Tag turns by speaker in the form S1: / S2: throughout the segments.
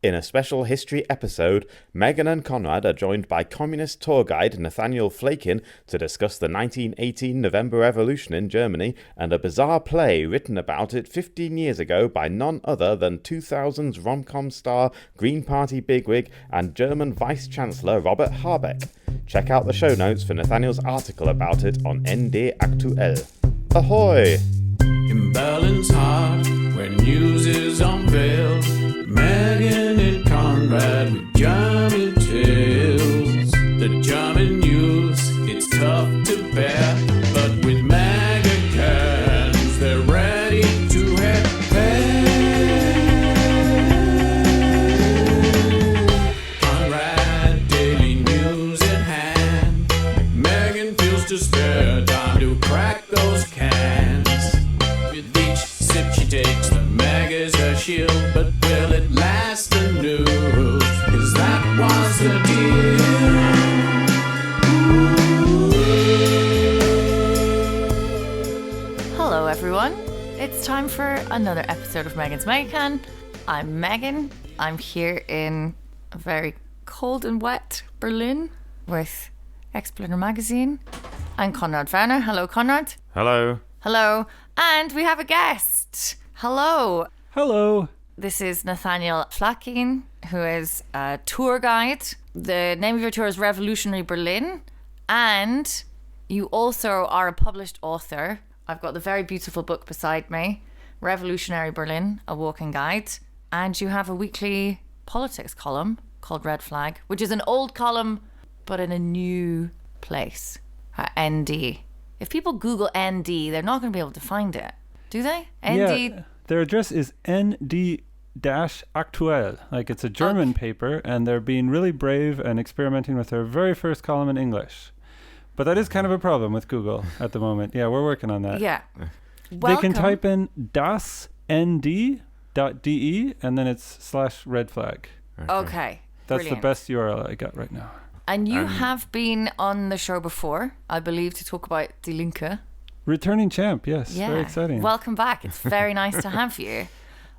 S1: In a special history episode, Megan and Konrad are joined by communist tour guide Nathaniel Flakin to discuss the 1918 November Revolution in Germany and a bizarre play written about it 15 years ago by none other than 2000's romcom star, Green Party bigwig and German Vice-Chancellor Robert Habeck. Check out the show notes for Nathaniel's article about it on ND Aktuell. Ahoy!
S2: In Berlin's heart, where news is unveiled, Megan and Konrad with German tales. The German news, it's tough to bear, but with mega cans, they're ready to head Konrad, daily news at hand. Megan feels to spare time to crack those cans. With each sip she takes, the mag is her shield. But will it last anew? 'Cause that was the deal.
S3: Hello everyone, it's time for another episode of Megan's Megacan. I'm Megan. I'm here in a very cold and wet Berlin with Explainer magazine and Konrad Werner. Hello Konrad.
S1: Hello.
S3: Hello. And we have a guest. Hello.
S4: Hello.
S3: This is Nathaniel Flakin, who is a tour guide. The name of your tour is Revolutionary Berlin. And you also are a published author. I've got the very beautiful book beside me, Revolutionary Berlin, A Walking Guide. And you have a weekly politics column called Red Flag, which is an old column, but in a new place, at ND. If people Google ND, they're not going to be able to find it, do they? ND.
S4: Yeah, their address is ND-Aktuell. Like, it's a German paper, and they're being really brave and experimenting with their very first column in English. But that is kind of a problem with Google at the moment. Yeah, we're working on that.
S3: Yeah.
S4: They can type in dasnd.de, and then it's /red flag.
S3: Okay.
S4: That's
S3: Brilliant.
S4: the best URL I got right now.
S3: And you have been on the show before, I believe, to talk about Die Linke.
S4: Returning champ, yes.
S3: Yeah.
S4: Very exciting.
S3: Welcome back. It's very nice to have you.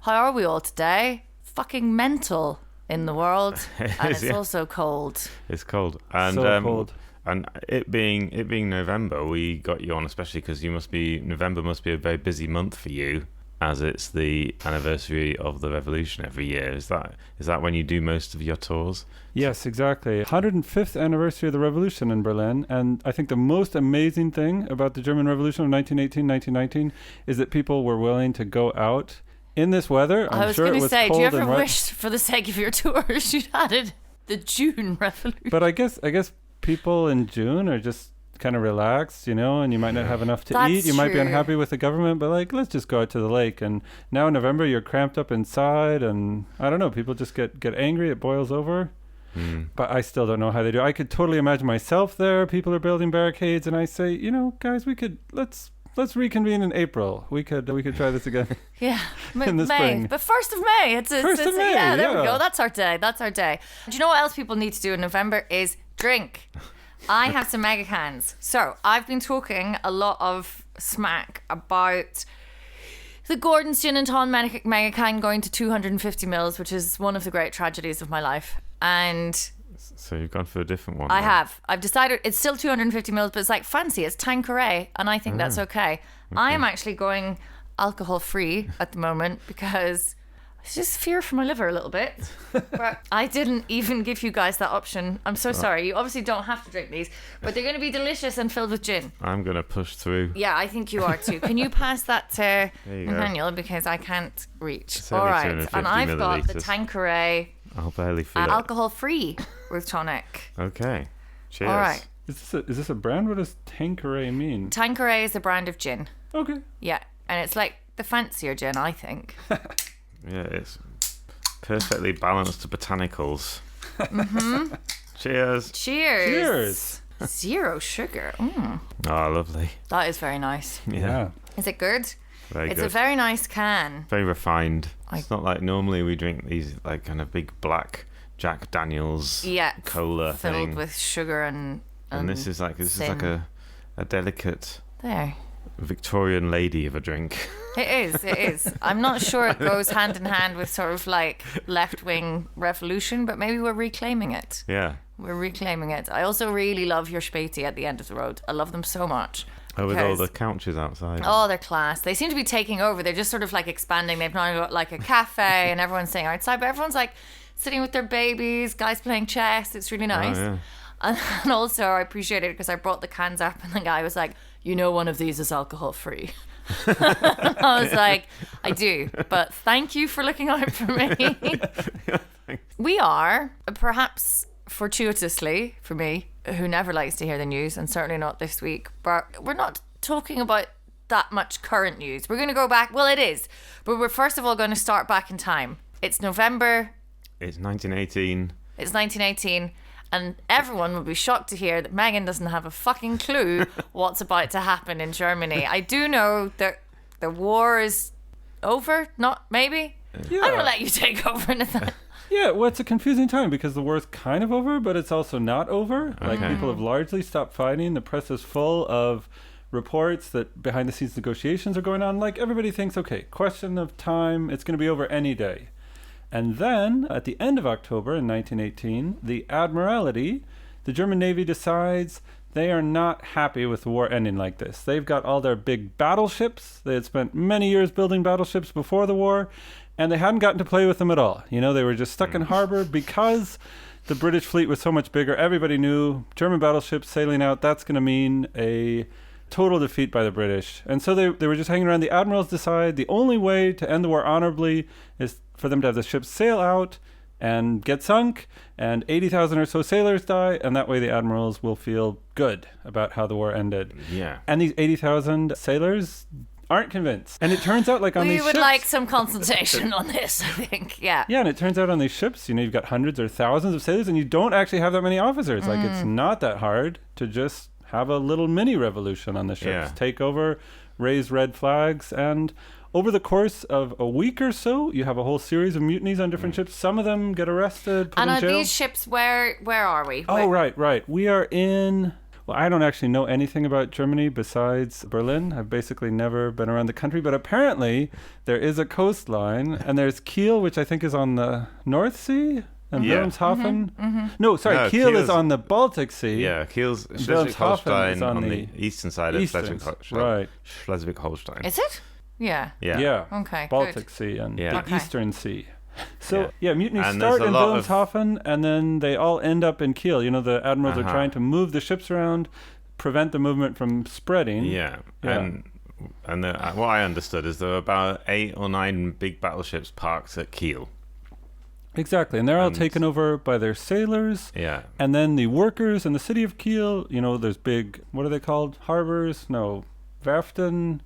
S3: How are we all today? Fucking mental in the world. And it's also cold.
S1: It's cold. And,
S4: so cold.
S1: And it being November, we got you on especially because November must be a very busy month for you, as it's the anniversary of the revolution every year. Is that when you do most of your tours?
S4: Yes, exactly. 105th anniversary of the revolution in Berlin. And I think the most amazing thing about the German Revolution of 1918-1919 is that people were willing to go out in this weather.
S3: I was going to say, do you ever wish, for the sake of your tours, you'd added the June revolution?
S4: But I guess people in June are just kind of relaxed, and you might not have enough to eat. You might be unhappy with the government, but let's just go out to the lake. And now in November, you're cramped up inside, and I don't know, people just get angry. It boils over. But I still don't know how they do. I could totally imagine myself there. People are building barricades, and I say, guys, let's reconvene in April. We could try this again.
S3: Yeah,
S4: in the
S3: May.
S4: spring.
S3: But 1st of May. It's
S4: 1st of May.
S3: Yeah, there we go. That's our day. Do you know what else people need to do in November is drink. I have some mega cans. So I've been talking a lot of smack about the Gordon's Gin and Tonic mega can going to 250 mils, which is one of the great tragedies of my life. And
S1: so you've gone for a different one.
S3: I have. I've decided it's still 250 mils, but it's like fancy. It's Tanqueray, and I think that's okay. I am actually going alcohol free at the moment because I just fear for my liver a little bit. But I didn't even give you guys that option. I'm so sorry. You obviously don't have to drink these, but they're going to be delicious and filled with gin.
S1: I'm going to push through.
S3: Yeah, I think you are too. Can you pass that to Nathaniel, because I can't reach.
S1: It's
S3: All
S1: only
S3: right,
S1: 250
S3: and I've got the
S1: millilitres.
S3: Tanqueray
S1: I'll barely feel it.
S3: alcohol free with tonic.
S1: Okay. Cheers.
S3: All right.
S4: Is this a brand? What does Tanqueray mean?
S3: Tanqueray is a brand of gin.
S4: Okay.
S3: Yeah, and it's like the fancier gin, I think.
S1: Yeah, it's perfectly balanced botanicals.
S3: Mm-hmm.
S1: Cheers.
S3: Cheers. Zero sugar.
S1: Oh, lovely.
S3: That is very nice.
S1: Yeah.
S3: Is it good?
S1: Very
S3: It's
S1: good.
S3: a very nice can.
S1: Very refined. It's not like normally we drink these like kind of big black Jack Daniels cola
S3: filled
S1: thing.
S3: with sugar and
S1: And this is like
S3: sin.
S1: a delicate
S3: There.
S1: Victorian lady of a drink.
S3: It is. I'm not sure it goes hand in hand with sort of like left-wing revolution, but maybe we're reclaiming it.
S1: Yeah.
S3: We're reclaiming it. I also really love your Späti at the end of the road. I love them so much.
S1: Oh, with all the couches outside.
S3: Oh, they're class. They seem to be taking over. They're just sort of like expanding. They've now got like a cafe and everyone's sitting outside, but everyone's like sitting with their babies, guys playing chess. It's really nice.
S1: Oh, yeah.
S3: And also I appreciate it because I brought the cans up and the guy was like, you know, one of these is alcohol free. I was like, I do, but thank you for looking out for me. We are, perhaps fortuitously for me, who never likes to hear the news, and certainly not this week, but we're not talking about that much current news. We're going to go back. Well, it is, but we're first of all going to start back in time. It's November.
S1: It's 1918.
S3: It's 1918. And everyone will be shocked to hear that Megan doesn't have a fucking clue what's about to happen in Germany. I do know that the war is over, not maybe.
S4: Yeah.
S3: I'm going to let you take over, Nathaniel.
S4: Yeah, well, it's a confusing time because the war's kind of over, but it's also not over. Like, people have largely stopped fighting. The press is full of reports that behind-the-scenes negotiations are going on. Like, everybody thinks, okay, question of time, it's going to be over any day. And then, at the end of October in 1918, the Admiralty, the German Navy, decides they are not happy with the war ending like this. They've got all their big battleships. They had spent many years building battleships before the war, and they hadn't gotten to play with them at all. You know, they were just stuck in harbor because the British fleet was so much bigger. Everybody knew German battleships sailing out, that's going to mean a total defeat by the British. And so they were just hanging around. The admirals decide the only way to end the war honorably is for them to have the ships sail out and get sunk, and 80,000 or so sailors die, and that way the admirals will feel good about how the war ended.
S1: Yeah.
S4: And these 80,000 sailors aren't convinced. And it turns out, like, on these ships...
S3: We would like some consultation on this, I think. Yeah.
S4: Yeah, and it turns out on these ships, you know, you've got hundreds or thousands of sailors, and you don't actually have that many officers. Like, it's not that hard to just have a little mini revolution on the ships.
S1: Yeah.
S4: Take over, raise red flags, and over the course of a week or so, you have a whole series of mutinies on different ships. Some of them get arrested, put
S3: And
S4: in
S3: are
S4: jail.
S3: these ships, where are we?
S4: Oh, right. We are in... Well, I don't actually know anything about Germany besides Berlin. I've basically never been around the country, but apparently there is a coastline, and there's Kiel, which I think is on the North Sea, and Wilhelmshaven. No, Kiel
S1: Kiel's
S4: is on the Baltic Sea.
S1: Yeah, Kiel's
S4: Wilhelmshaven
S1: Schleswig-Holstein
S4: is on
S1: on
S4: the
S1: the eastern side of
S4: right.
S1: Schleswig-Holstein.
S3: Is it? Yeah.
S1: Yeah.
S3: Okay,
S4: Baltic
S3: good.
S4: Sea and
S1: Yeah.
S4: the
S3: Okay.
S4: Eastern Sea. So, mutinies
S1: And
S4: start
S1: there's a
S4: in
S1: lot of-
S4: Wilhelmshaven, and then they all end up in Kiel. You know, the admirals are trying to move the ships around, prevent the movement from spreading.
S1: Yeah.
S4: Yeah.
S1: And what I understood is there were about 8 or 9 big battleships parked at Kiel.
S4: Exactly, and they're all taken over by their sailors.
S1: Yeah.
S4: And then the workers in the city of Kiel, you know, there's big, what are they called? Harbors? No, Werften?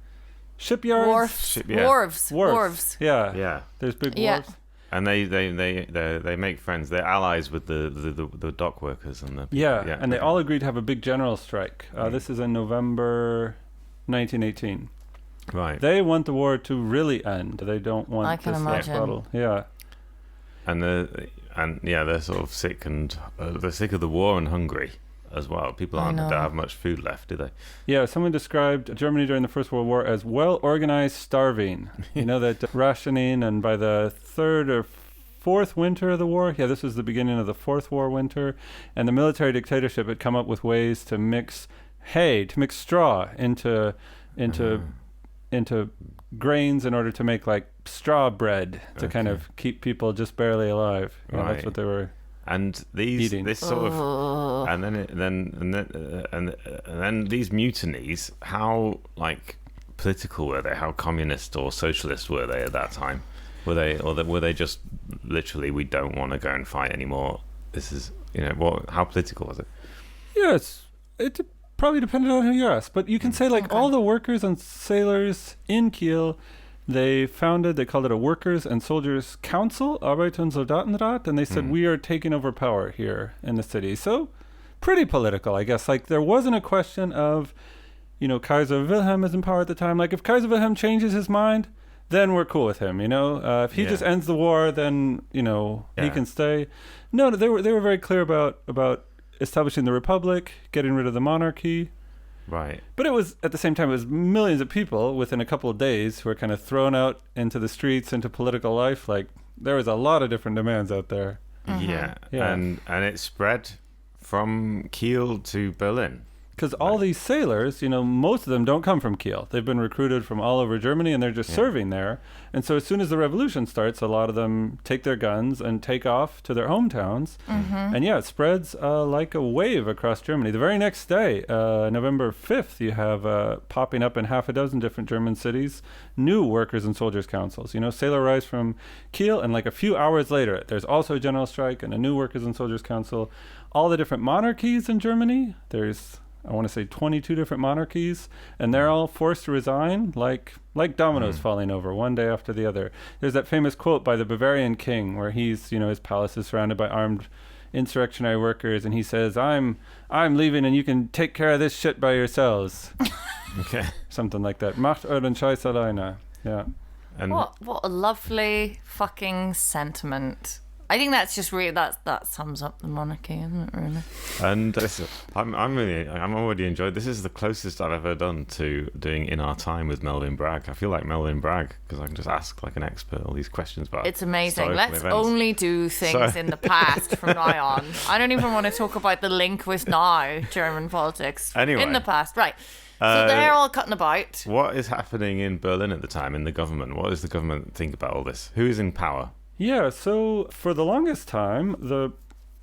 S4: Shipyards?
S3: Wharves.
S4: Yeah.
S1: Yeah.
S4: There's big
S3: Yeah.
S4: wharves.
S1: And they make friends. They're allies with the dock workers and the
S4: Yeah, and they all agreed to have a big general strike. This is in November 1918.
S1: right.
S4: They want the war to really end. They don't want
S3: I can
S4: this
S3: imagine.
S4: battle. Yeah.
S1: And they're sort of sick they're sick of the war and hungry as well. People don't have much food left, do they?
S4: Yeah, someone described Germany during the First World War as well-organized starving. You know, that rationing, and by the third or fourth winter of the war, this was the beginning of the Fourth War winter, and the military dictatorship had come up with ways to mix straw into grains in order to make like straw bread to kind of keep people just barely alive. You know, that's what they were
S1: and
S4: eating.
S1: This sort of and then these mutinies, how like political were they? How communist or socialist were they at that time? Were they just literally, we don't want to go and fight anymore? This is, how political was it?
S4: Yes, it probably depended on who you ask, but you can say like all the workers and sailors in Kiel, they called it a Workers and Soldiers Council, Arbeit- und Soldatenrat, and they said, we are taking over power here in the city. So pretty political, I guess. Like, there wasn't a question of, Kaiser Wilhelm is in power at the time. Like, if Kaiser Wilhelm changes his mind, then we're cool with him, If he just ends the war, then, he can stay. No, they were very clear about establishing the Republic, getting rid of the monarchy.
S1: Right.
S4: But it was, at the same time, it was millions of people within a couple of days who were kind of thrown out into the streets, into political life. Like, there was a lot of different demands out there.
S1: Yeah. And it spread from Kiel to Berlin.
S4: Because all these sailors, most of them don't come from Kiel. They've been recruited from all over Germany, and they're just serving there. And so as soon as the revolution starts, a lot of them take their guns and take off to their hometowns. And it spreads like a wave across Germany. The very next day, November 5th, you have popping up in half a dozen different German cities, new workers' and soldiers' councils. Sailor rise from Kiel, and like a few hours later, there's also a general strike and a new workers' and soldiers' council. All the different monarchies in Germany, there's, I want to say 22 different monarchies, and they're all forced to resign like dominoes falling over one day after the other. There's that famous quote by the Bavarian king where he's, his palace is surrounded by armed insurrectionary workers, and he says, I'm leaving and you can take care of this shit by yourselves.
S1: Okay.
S4: Something like that. Macht euren Scheiß alleine. Yeah. And
S3: what a lovely fucking sentiment. I think that's just really that sums up the monarchy, isn't it? Really.
S1: And I'm already enjoyed. This is the closest I've ever done to doing In Our Time with Melvin Bragg. I feel like Melvin Bragg because I can just ask like an expert all these questions about.
S3: It's amazing. Let's
S1: events.
S3: only do things in the past from now on. I don't even want to talk about the link with now German politics.
S1: Anyway,
S3: in the past, right? So they're all cutting about.
S1: What is happening in Berlin at the time in the government? What does the government think about all this? Who is in power?
S4: Yeah, so for the longest time, the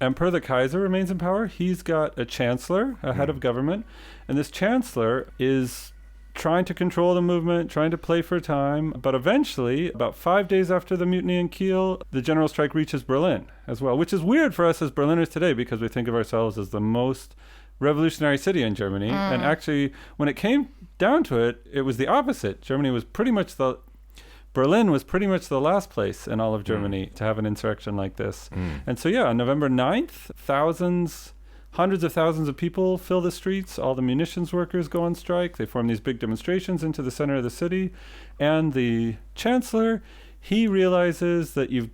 S4: emperor, the Kaiser, remains in power. He's got a chancellor, a head of government, and this chancellor is trying to control the movement, trying to play for time. But eventually, about 5 days after the mutiny in Kiel, the general strike reaches Berlin as well, which is weird for us as Berliners today because we think of ourselves as the most revolutionary city in Germany. And actually, when it came down to it, it was the opposite. Berlin was pretty much the last place in all of Germany to have an insurrection like this. And so, on November 9th, hundreds of thousands of people fill the streets. All the munitions workers go on strike. They form these big demonstrations into the center of the city. And the chancellor, he realizes that you've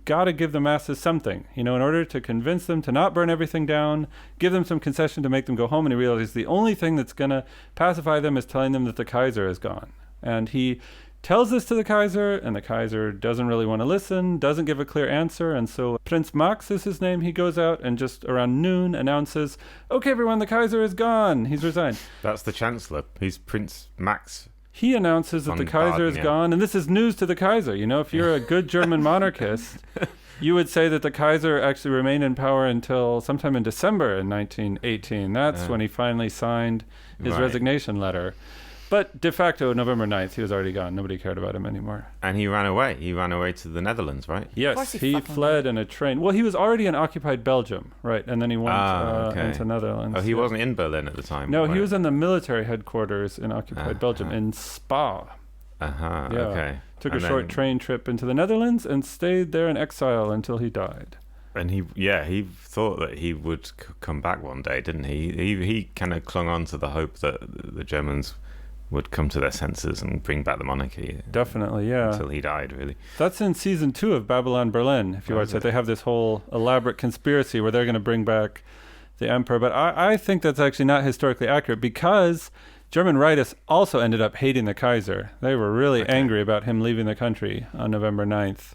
S4: got to give the masses something, in order to convince them to not burn everything down, give them some concession to make them go home. And he realizes the only thing that's going to pacify them is telling them that the Kaiser is gone. And he tells this to the Kaiser, and the Kaiser doesn't really want to listen, doesn't give a clear answer, and so Prince Max is his name. He goes out and just around noon announces, okay, everyone, the Kaiser is gone. He's resigned.
S1: That's the Chancellor. He's Prince Max.
S4: He announces that the Kaiser is gone, and this is news to the Kaiser. If you're a good German monarchist, you would say that the Kaiser actually remained in power until sometime in December in 1918. That's when he finally signed his resignation letter. But de facto, November 9th, he was already gone. Nobody cared about him anymore.
S1: And he ran away. He ran away to the Netherlands, right?
S4: Yes, he fled in a train. Well, he was already in occupied Belgium, right? And then he went into Netherlands.
S1: Oh, he wasn't in Berlin at the time?
S4: No, he was in the military headquarters in occupied Belgium, in Spa.
S1: Okay.
S4: Took a short train trip into the Netherlands and stayed there in exile until he died.
S1: And he thought that he would come back one day, didn't he? He kind of clung on to the hope that the Germans would come to their senses and bring back the monarchy.
S4: Definitely, yeah.
S1: Until he died, really.
S4: That's in season 2 of Babylon Berlin, if you watch it. They have this whole elaborate conspiracy where they're going to bring back the emperor. But I think that's actually not historically accurate because German rightists also ended up hating the Kaiser. They were really angry about him leaving the country on November 9th.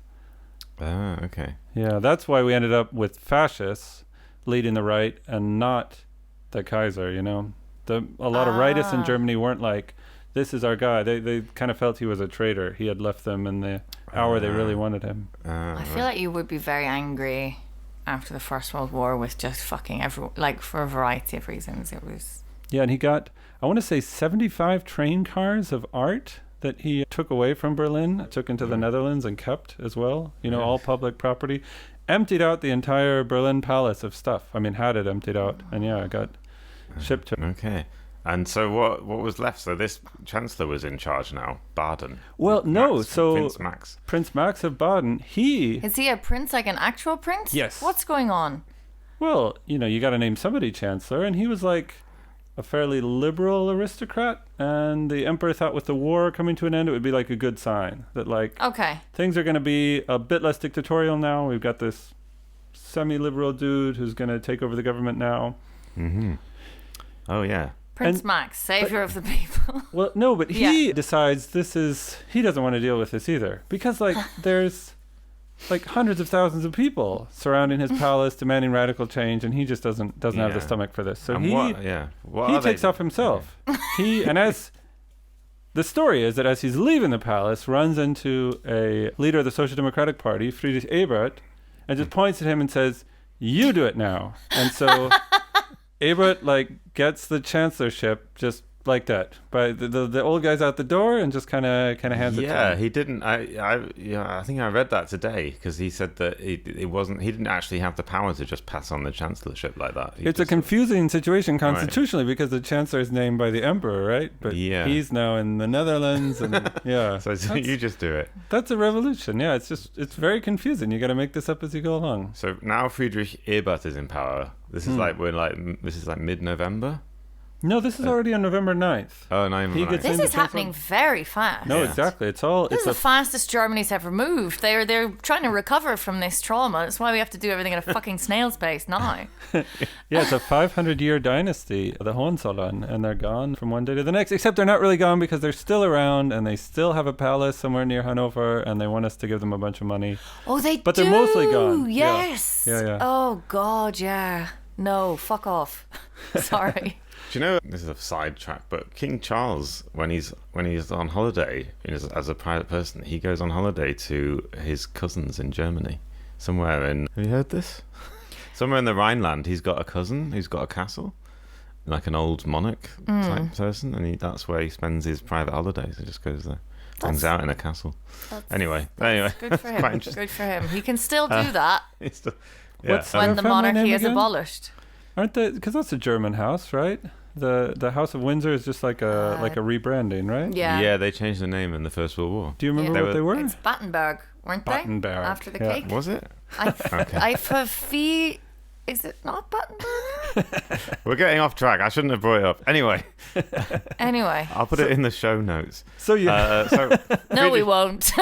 S1: Oh, okay.
S4: Yeah, that's why we ended up with fascists leading the right and not the Kaiser, A lot of rightists in Germany weren't like, this is our guy. They kind of felt he was a traitor. He had left them in the hour they really wanted him.
S3: I feel like you would be very angry after the First World War with just fucking everyone, like for a variety of reasons. It was...
S4: Yeah, and he got, I want to say 75 train cars of art that he took away from Berlin, took into the Netherlands and kept as well. All public property. Emptied out the entire Berlin palace of stuff. Had it emptied out. And it got shipped to...
S1: Okay. And so what was left? So this Chancellor was in charge now, Baden.
S4: Well, no, so
S1: Prince Max.
S4: Prince Max of Baden,
S3: Is he a prince, like an actual prince?
S4: Yes.
S3: What's going on?
S4: Well, you got to name somebody Chancellor, and he was like a fairly liberal aristocrat, and the emperor thought with the war coming to an end, it would be like a good sign that things are going to be a bit less dictatorial now. We've got this semi-liberal dude who's going to take over the government now.
S1: Mm-hmm. Oh, yeah.
S3: Prince Max, savior of the people.
S4: Well, no, but he decides he doesn't want to deal with this either. Because, like, there's, like, hundreds of thousands of people surrounding his palace demanding radical change, and he just doesn't have the stomach for this. So
S1: And
S4: he takes off himself. And as the story is that as he's leaving the palace, runs into a leader of the Social Democratic Party, Friedrich Ebert, and just points at him and says, "You do it now." And so Ebert, like, gets the chancellorship just like that. But the old guy's out the door and just kind of hands it to him.
S1: Yeah, he didn't. I think I read that today because he said that he didn't actually have the power to just pass on the chancellorship like that.
S4: It's a confusing situation constitutionally because the chancellor is named by the emperor, right? But he's now in the Netherlands, and
S1: so you just do it.
S4: That's a revolution. Yeah, it's very confusing. You got to make this up as you go along.
S1: So now Friedrich Ebert is in power. This is this is like mid-November.
S4: No, this is already on November 9th.
S1: Oh, November 9th.
S3: This is happening very fast.
S4: No, exactly. This is the
S3: fastest Germany's ever moved. They're trying to recover from this trauma. That's why we have to do everything at a fucking snail's pace now.
S4: Yeah, it's a 500-year dynasty, the Hohenzollern, and they're gone from one day to the next. Except they're not really gone because they're still around, and they still have a palace somewhere near Hanover, and they want us to give them a bunch of money.
S3: Oh, they
S4: But they're mostly gone.
S3: Yes.
S4: Yeah.
S3: Oh, God, yeah. No, fuck off. Sorry.
S1: Do you know, this is a sidetrack, but King Charles, when he's on holiday, as a private person, he goes on holiday to his cousins in Germany. Somewhere in... Have you heard this? Somewhere in the Rhineland, he's got a cousin who's got a castle, like an old monarch type person, and that's where he spends his private holidays. He just goes there. Hangs out in a castle. Anyway.
S3: Good for him. Good for him. He can still do that when the
S4: family
S3: monarchy
S4: name
S3: is
S4: again?
S3: abolished.
S4: Aren't they? Because that's a German house, right? The House of Windsor is just like a rebranding, right?
S3: Yeah.
S1: Yeah, they changed the name in the First World War.
S4: Do you remember what they were?
S3: It's Battenberg, weren't they?
S4: Battenberg.
S3: After the cake.
S1: Was it?
S3: Is it not Battenberg?
S1: We're getting off track. I shouldn't have brought it up. Anyway. I'll put it in the show notes.
S4: So you...
S3: No, we won't.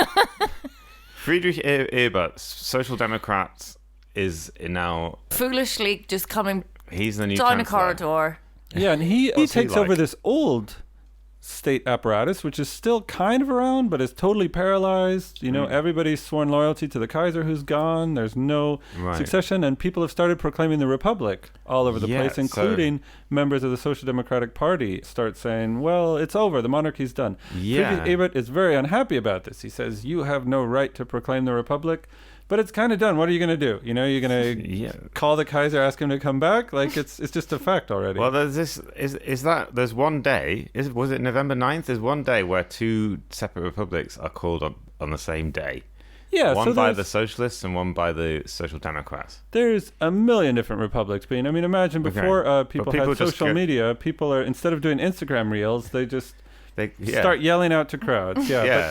S1: Friedrich Ebert, Social Democrat, is now...
S3: Foolishly just coming
S1: He's the new
S3: down a
S1: chancellor.
S3: corridor.
S4: Yeah, and he takes over this old state apparatus, which is still kind of around, but is totally paralyzed. You know, everybody's sworn loyalty to the Kaiser who's gone. There's no succession, and people have started proclaiming the Republic all over the place, including members of the Social Democratic Party start saying, well, it's over, the monarchy's done. Friedrich Ebert is very unhappy about this. He says, you have no right to proclaim the Republic. But it's kind of done. What are you going to do? You know, you're going to call the Kaiser, ask him to come back? Like, it's just a fact already.
S1: Well, there's one day, was it November 9th? There's one day where two separate republics are called on the same day.
S4: Yeah,
S1: one by the Socialists and one by the Social Democrats.
S4: There's a million different republics being. I mean, imagine before people had social media, people are, instead of doing Instagram reels, they just... start yelling out to crowds.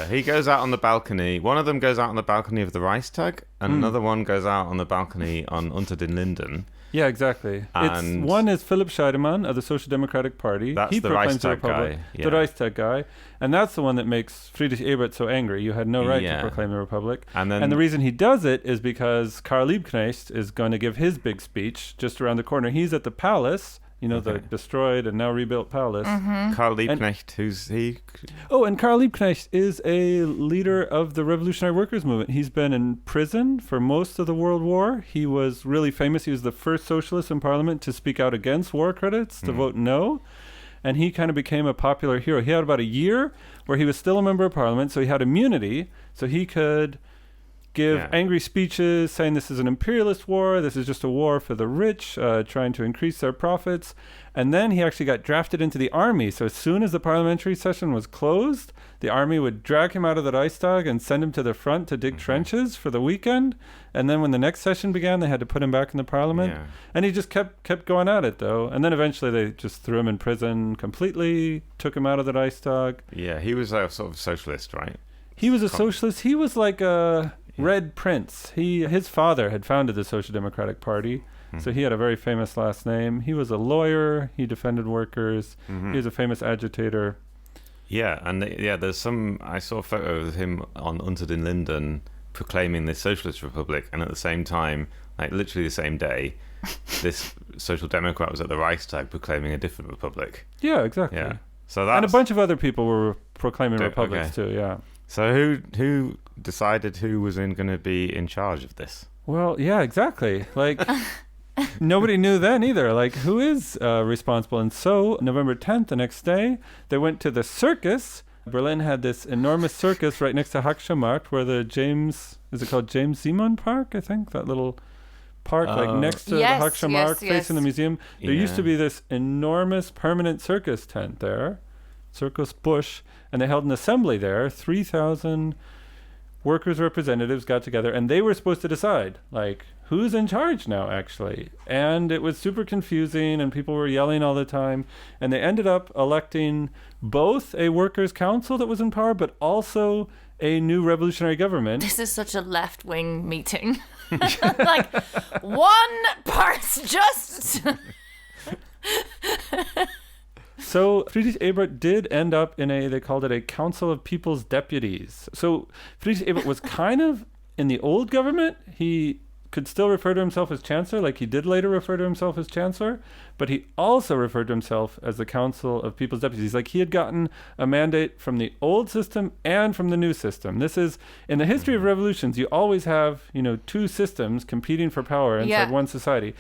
S1: He goes out on the balcony. One of them goes out on the balcony of the Reichstag, and another one goes out on the balcony on Unter den Linden.
S4: Yeah, exactly. One is Philipp Scheidemann of the Social Democratic Party.
S1: That's the Reichstag guy. Yeah.
S4: The Reichstag guy. And that's the one that makes Friedrich Ebert so angry. You had no right to proclaim the Republic. And the reason he does it is because Karl Liebknecht is going to give his big speech just around the corner. He's at the palace. You know, the destroyed and now rebuilt palace.
S1: Karl Liebknecht, who's he?
S4: Oh, and Karl Liebknecht is a leader of the Revolutionary Workers' Movement. He's been in prison for most of the World War. He was really famous. He was the first socialist in Parliament to speak out against war credits, to vote no. And he kind of became a popular hero. He had about a year where he was still a member of Parliament, so he had immunity, so he could give angry speeches saying this is an imperialist war, this is just a war for the rich, trying to increase their profits. And then he actually got drafted into the army. So as soon as the parliamentary session was closed, the army would drag him out of the Reichstag and send him to the front to dig trenches for the weekend. And then when the next session began, they had to put him back in the parliament. Yeah. And he just kept going at it, though. And then eventually they just threw him in prison completely, took him out of the Reichstag.
S1: Yeah, he was a sort of socialist, right?
S4: He was a socialist. He was like a... Red Prince. His father had founded the Social Democratic Party, so he had a very famous last name. He was a lawyer. He defended workers. He was a famous agitator.
S1: Yeah, and there's I saw a photo of him on Unter den Linden proclaiming the Socialist Republic, and at the same time, like literally the same day, this social democrat was at the Reichstag proclaiming a different republic.
S4: Yeah, exactly.
S1: Yeah. So that's,
S4: and a bunch of other people were proclaiming republics too, yeah.
S1: So who decided who was going to be in charge of this?
S4: Well, yeah, exactly. Like, nobody knew then either. Like, who is responsible? And so, November 10th, the next day, they went to the circus. Berlin had this enormous circus right next to Hackschenmarkt, where the James Simon Park, I think? That little park, like next to the Hackschenmarkt, facing the museum. There used to be this enormous permanent circus tent there, Circus Busch, and they held an assembly there. 3,000 workers' representatives got together, and they were supposed to decide, like, who's in charge now, actually. And it was super confusing, and people were yelling all the time. And they ended up electing both a workers' council that was in power, but also a new revolutionary government.
S3: This is such a left-wing meeting. Like, one person just...
S4: So Friedrich Ebert did end up in they called it a Council of People's Deputies. So Friedrich Ebert was kind of in the old government. He could still refer to himself as Chancellor, like he did later refer to himself as Chancellor, but he also referred to himself as the Council of People's Deputies. Like he had gotten a mandate from the old system and from the new system. This is, in the history of revolutions, you always have, two systems competing for power inside one society.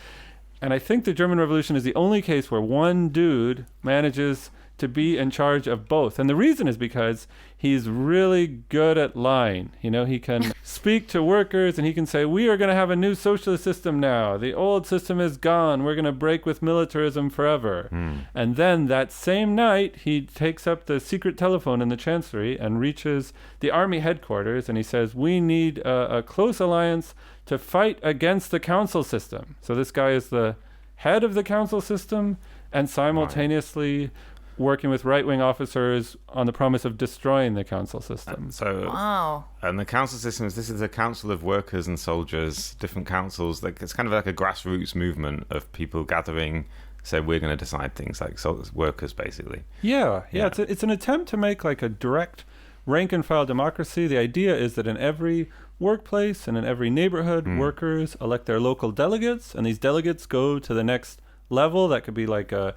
S4: And I think the German Revolution is the only case where one dude manages to be in charge of both. And the reason is because he's really good at lying. He can speak to workers and he can say, we are going to have a new socialist system now. The old system is gone. We're going to break with militarism forever. And then that same night, he takes up the secret telephone in the Chancellery and reaches the army headquarters. And he says, we need a close alliance to fight against the council system. So this guy is the head of the council system and simultaneously working with right-wing officers on the promise of destroying the council system.
S3: Wow.
S1: And the council system this is a council of workers and soldiers, different councils. Like it's kind of like a grassroots movement of people gathering, say we're going to decide things, like workers basically.
S4: Yeah. It's an attempt to make like a direct rank and file democracy. The idea is that in every workplace and in every neighborhood, workers elect their local delegates, and these delegates go to the next level. That could be like a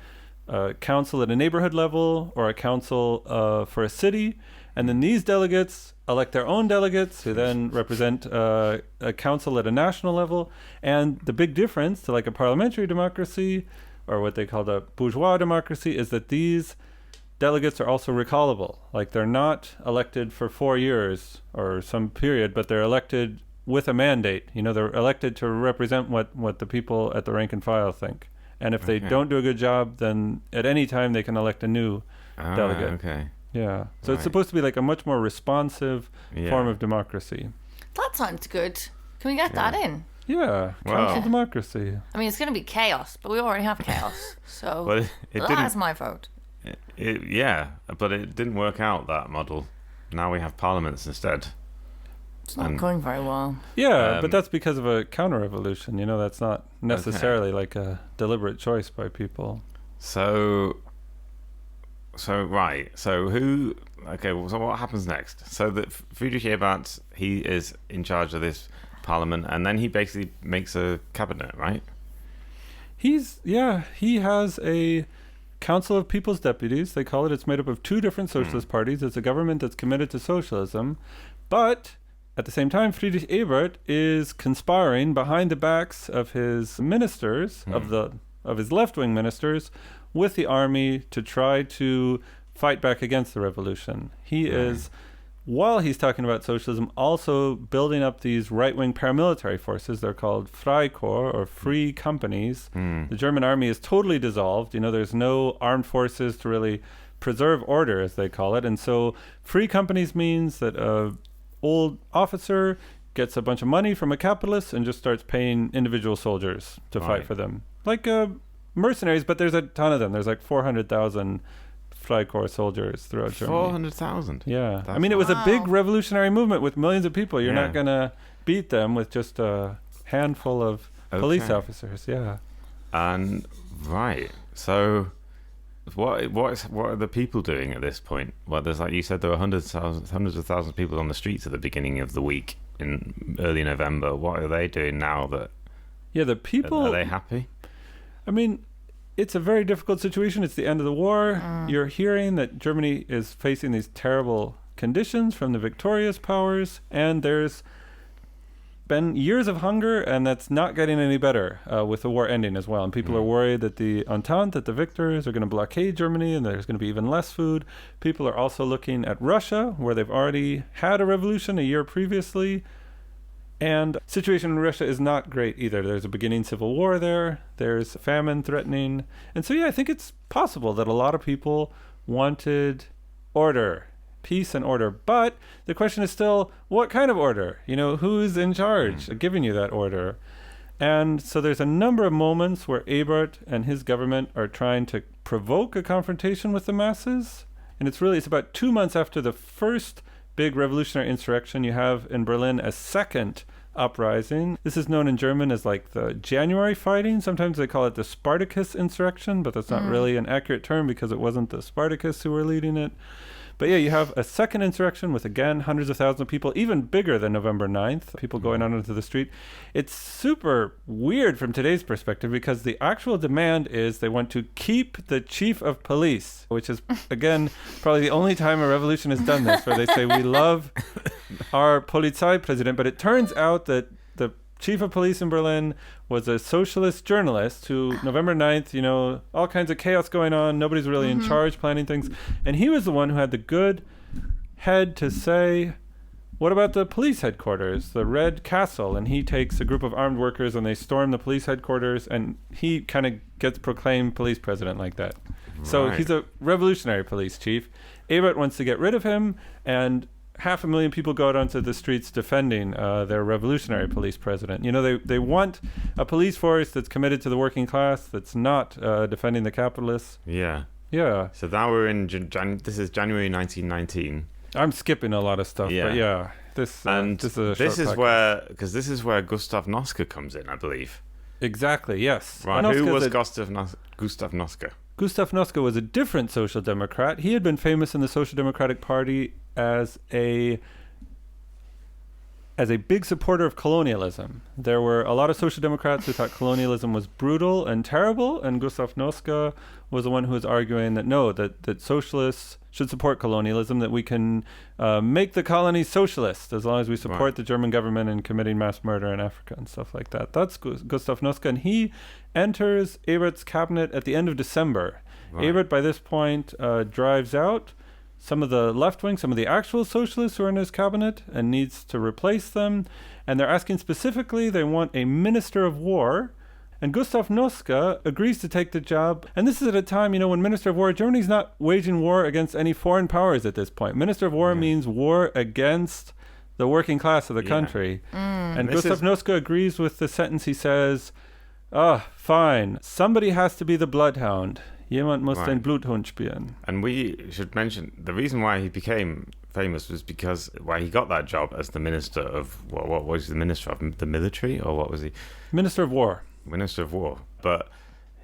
S4: council at a neighborhood level or a council for a city. And then these delegates elect their own delegates who then represent a council at a national level. And the big difference to like a parliamentary democracy or what they call the bourgeois democracy is that these delegates are also recallable. Like they're not elected for 4 years or some period, but they're elected with a mandate. They're elected to represent what the people at the rank and file think. And if they don't do a good job, then at any time they can elect a new delegate.
S1: Okay.
S4: Yeah. So it's supposed to be like a much more responsive form of democracy.
S3: That sounds good. Can we get that in?
S4: Yeah. Council democracy.
S3: I mean, it's going to be chaos, but we already have chaos. So
S1: But
S3: that's my vote.
S1: But it didn't work out, that model. Now we have parliaments instead.
S3: It's not going very well.
S4: Yeah, but that's because of a counter-revolution. That's not necessarily like a deliberate choice by people.
S1: So what happens next? So that Friedrich Ebert, he is in charge of this parliament, and then he basically makes a cabinet, right?
S4: He has a Council of People's Deputies, they call it. It's made up of two different socialist parties. It's a government that's committed to socialism, but at the same time, Friedrich Ebert is conspiring behind the backs of his ministers, of his left-wing ministers, with the army to try to fight back against the revolution. He is, while he's talking about socialism, also building up these right-wing paramilitary forces. They're called Freikorps, or free companies. The German army is totally dissolved. There's no armed forces to really preserve order, as they call it. And so free companies means that old officer gets a bunch of money from a capitalist and just starts paying individual soldiers to fight for them. Like mercenaries, but there's a ton of them. There's like 400,000 Freikorps soldiers throughout Germany.
S1: 400,000?
S4: Yeah. It was a big revolutionary movement with millions of people. You're not going to beat them with just a handful of police officers. Yeah.
S1: And, so... What are the people doing at this point? Well, there's, like you said, there were hundreds of thousands of people on the streets at the beginning of the week in early November. What are they doing now? The people, are they happy?
S4: I mean, it's a very difficult situation. It's the end of the war. You're hearing that Germany is facing these terrible conditions from the victorious powers, and there's been years of hunger, and that's not getting any better with the war ending as well. And people are worried that the Entente, that the victors, are going to blockade Germany, and there's going to be even less food. People are also looking at Russia, where they've already had a revolution a year previously. And the situation in Russia is not great either. There's a beginning civil war there. There's famine threatening. And so, yeah, I think it's possible that a lot of people wanted order, peace and order. But the question is still, what kind of order? You know, who's in charge of giving you that order? And so there's a number of moments where Ebert and his government are trying to provoke a confrontation with the masses. And it's about 2 months after the first big revolutionary insurrection. You have in Berlin a second uprising. This is known in German as like the January fighting. Sometimes they call it the Spartacus insurrection, but that's not really an accurate term because it wasn't the Spartacus who were leading it. But yeah, you have a second insurrection with, again, hundreds of thousands of people, even bigger than November 9th, people going out into the street. It's super weird from today's perspective because the actual demand is they want to keep the chief of police, which is, again, probably the only time a revolution has done this, where they say, we love our Polizeipresident. But it turns out that the chief of police in Berlin was a socialist journalist who, November 9th, you know, all kinds of chaos going on. Nobody's really in charge, planning things. And he was the one who had the good head to say, what about the police headquarters, the Red Castle? And he takes a group of armed workers and they storm the police headquarters, and he kind of gets proclaimed police president like that. Right. So he's a revolutionary police chief. Ebert wants to get rid of him, and 500,000 people go out onto the streets defending their revolutionary police president. You know, they want a police force that's committed to the working class, that's not defending the capitalists.
S1: Yeah.
S4: Yeah.
S1: So now we're in, this is January 1919.
S4: I'm skipping a lot of stuff, but yeah. This is where Gustav Noske comes in, I believe. Exactly, yes.
S1: Right. Who was Gustav Noske?
S4: Gustav Noske was a different social democrat. He had been famous in the Social Democratic Party as a big supporter of colonialism. There were a lot of social democrats who thought colonialism was brutal and terrible, and Gustav Noske was the one who was arguing that no, that socialists should support colonialism, that we can make the colonies socialist as long as we support the German government in committing mass murder in Africa and stuff like that. That's Gustav Noske, and he enters Ebert's cabinet at the end of December. Right. Ebert, by this point, drives out some of the left wing, some of the actual socialists who are in his cabinet, and needs to replace them. And they're asking specifically, they want a minister of war. And Gustav Noske agrees to take the job. And this is at a time, you know, when Minister of War, Germany's not waging war against any foreign powers at this point. Minister of War means war against the working class of the country. And Gustav Noske agrees with the sentence. He says, fine, somebody has to be the bloodhound. Jemand muss den Bluthund spielen.
S1: And we should mention, the reason why he became famous was because he got that job as the minister of, what was the minister of? The military? Or what was he?
S4: Minister of War.
S1: Minister of War. But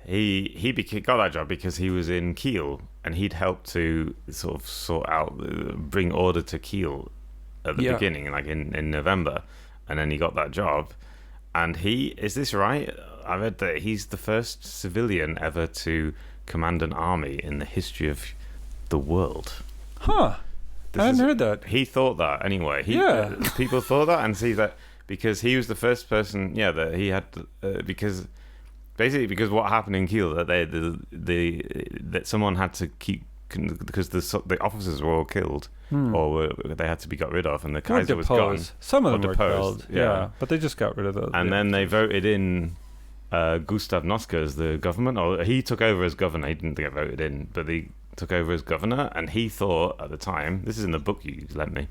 S1: he got that job because he was in Kiel, and he'd helped to sort out, bring order to Kiel at the beginning, like in November. And then he got that job. And is this right? I read that he's the first civilian ever to command an army in the history of the world.
S4: Huh. I hadn't heard that.
S1: He thought that anyway. People thought that, and see that because he was the first person, that he had, because what happened in Kiel, that that someone had to keep, because the officers were all killed, or they had to be got rid of, and the Kaiser was gone.
S4: Some of them were killed, but they just got rid of those.
S1: And then they voted in Gustav Noske as the government, or he took over as governor. He didn't get voted in, but he took over as governor, and he thought at the time, this is in the book you lent me,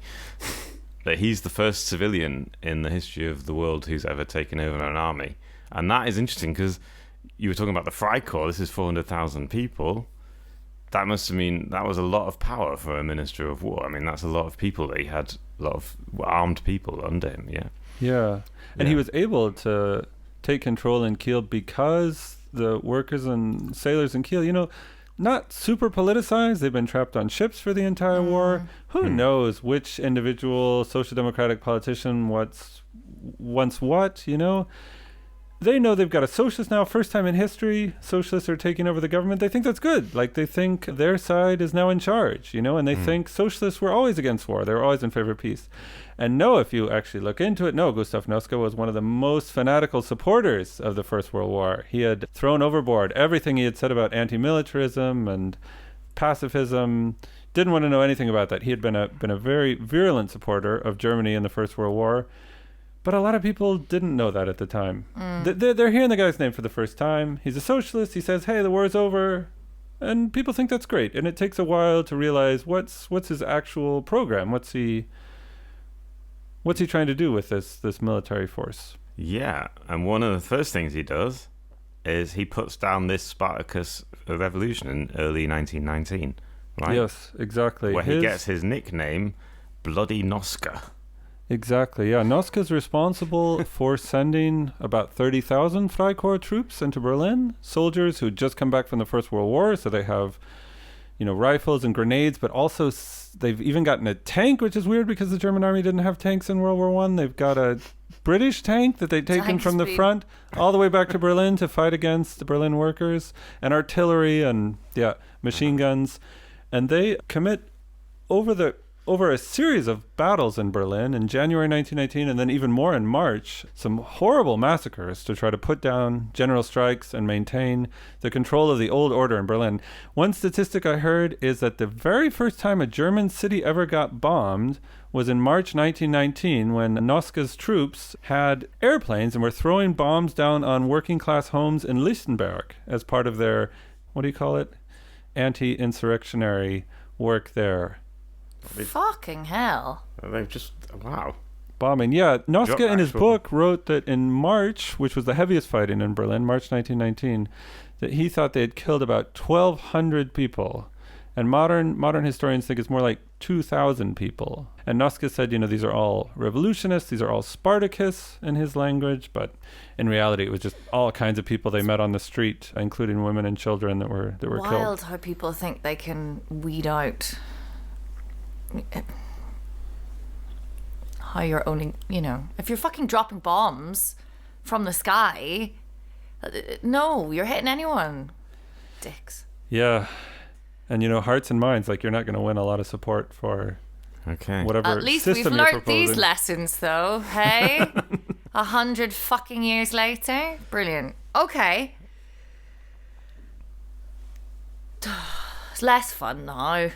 S1: that he's the first civilian in the history of the world who's ever taken over an army. And that is interesting because you were talking about the Freikorps. This is 400,000 people. That must mean that was a lot of power for a minister of war. I mean, that's a lot of people that he had, a lot of armed people under him.
S4: And he was able to take control in Kiel because the workers and sailors in Kiel, not super politicized. They've been trapped on ships for the entire war. Who knows which individual social democratic politician wants what, they know they've got a socialist now, first time in history, socialists are taking over the government. They think that's good. Like, they think their side is now in charge, you know, and they think socialists were always against war. They were always in favor of peace. And no, if you actually look into it, no, Gustav Noske was one of the most fanatical supporters of the First World War. He had thrown overboard everything he had said about anti-militarism and pacifism. Didn't want to know anything about that. He had been a very virulent supporter of Germany in the First World War. But a lot of people didn't know that at the time. They're hearing the guy's name for the first time. He's a socialist. He says, hey, the war's over. And people think that's great. And it takes a while to realize what's his actual program. What's he trying to do with this military force?
S1: Yeah, and one of the first things he does is he puts down this Spartacus revolution in early 1919, right?
S4: Yes, exactly.
S1: Where he gets his nickname, Bloody Noske.
S4: Exactly, yeah. Noske is responsible for sending about 30,000 Freikorps troops into Berlin, soldiers who'd just come back from the First World War, so they have, you know, rifles and grenades, but also they've even gotten a tank, which is weird because the German army didn't have tanks in World War One. They've got a British tank that they'd taken from the front all the way back to Berlin to fight against the Berlin workers, and artillery and, machine guns. And they commit over a series of battles in Berlin in January 1919, and then even more in March, some horrible massacres to try to put down general strikes and maintain the control of the old order in Berlin. One statistic I heard is that the very first time a German city ever got bombed was in March 1919, when Noske's troops had airplanes and were throwing bombs down on working class homes in Lichtenberg as part of their, what do you call it, anti-insurrectionary work there.
S3: Fucking hell.
S1: They've just, wow.
S4: Bombing, yeah. Noske in his book wrote that in March, which was the heaviest fighting in Berlin, March 1919, that he thought they had killed about 1,200 people. And modern historians think it's more like 2,000 people. And Noske said, you know, these are all revolutionists, these are all Spartacus in his language, but in reality it was just all kinds of people they met on the street, including women and children that were killed.
S3: Wild how people think they can weed out how you're only, you know, if you're fucking dropping bombs from the sky, no, you're hitting anyone. Dicks.
S4: Yeah. And, you know, hearts and minds, like, you're not going to win a lot of support for whatever
S3: At least
S4: system
S3: we've
S4: you're
S3: learned
S4: proposing.
S3: these lessons, though, hey? 100 fucking years later? Brilliant. Okay. It's less fun now.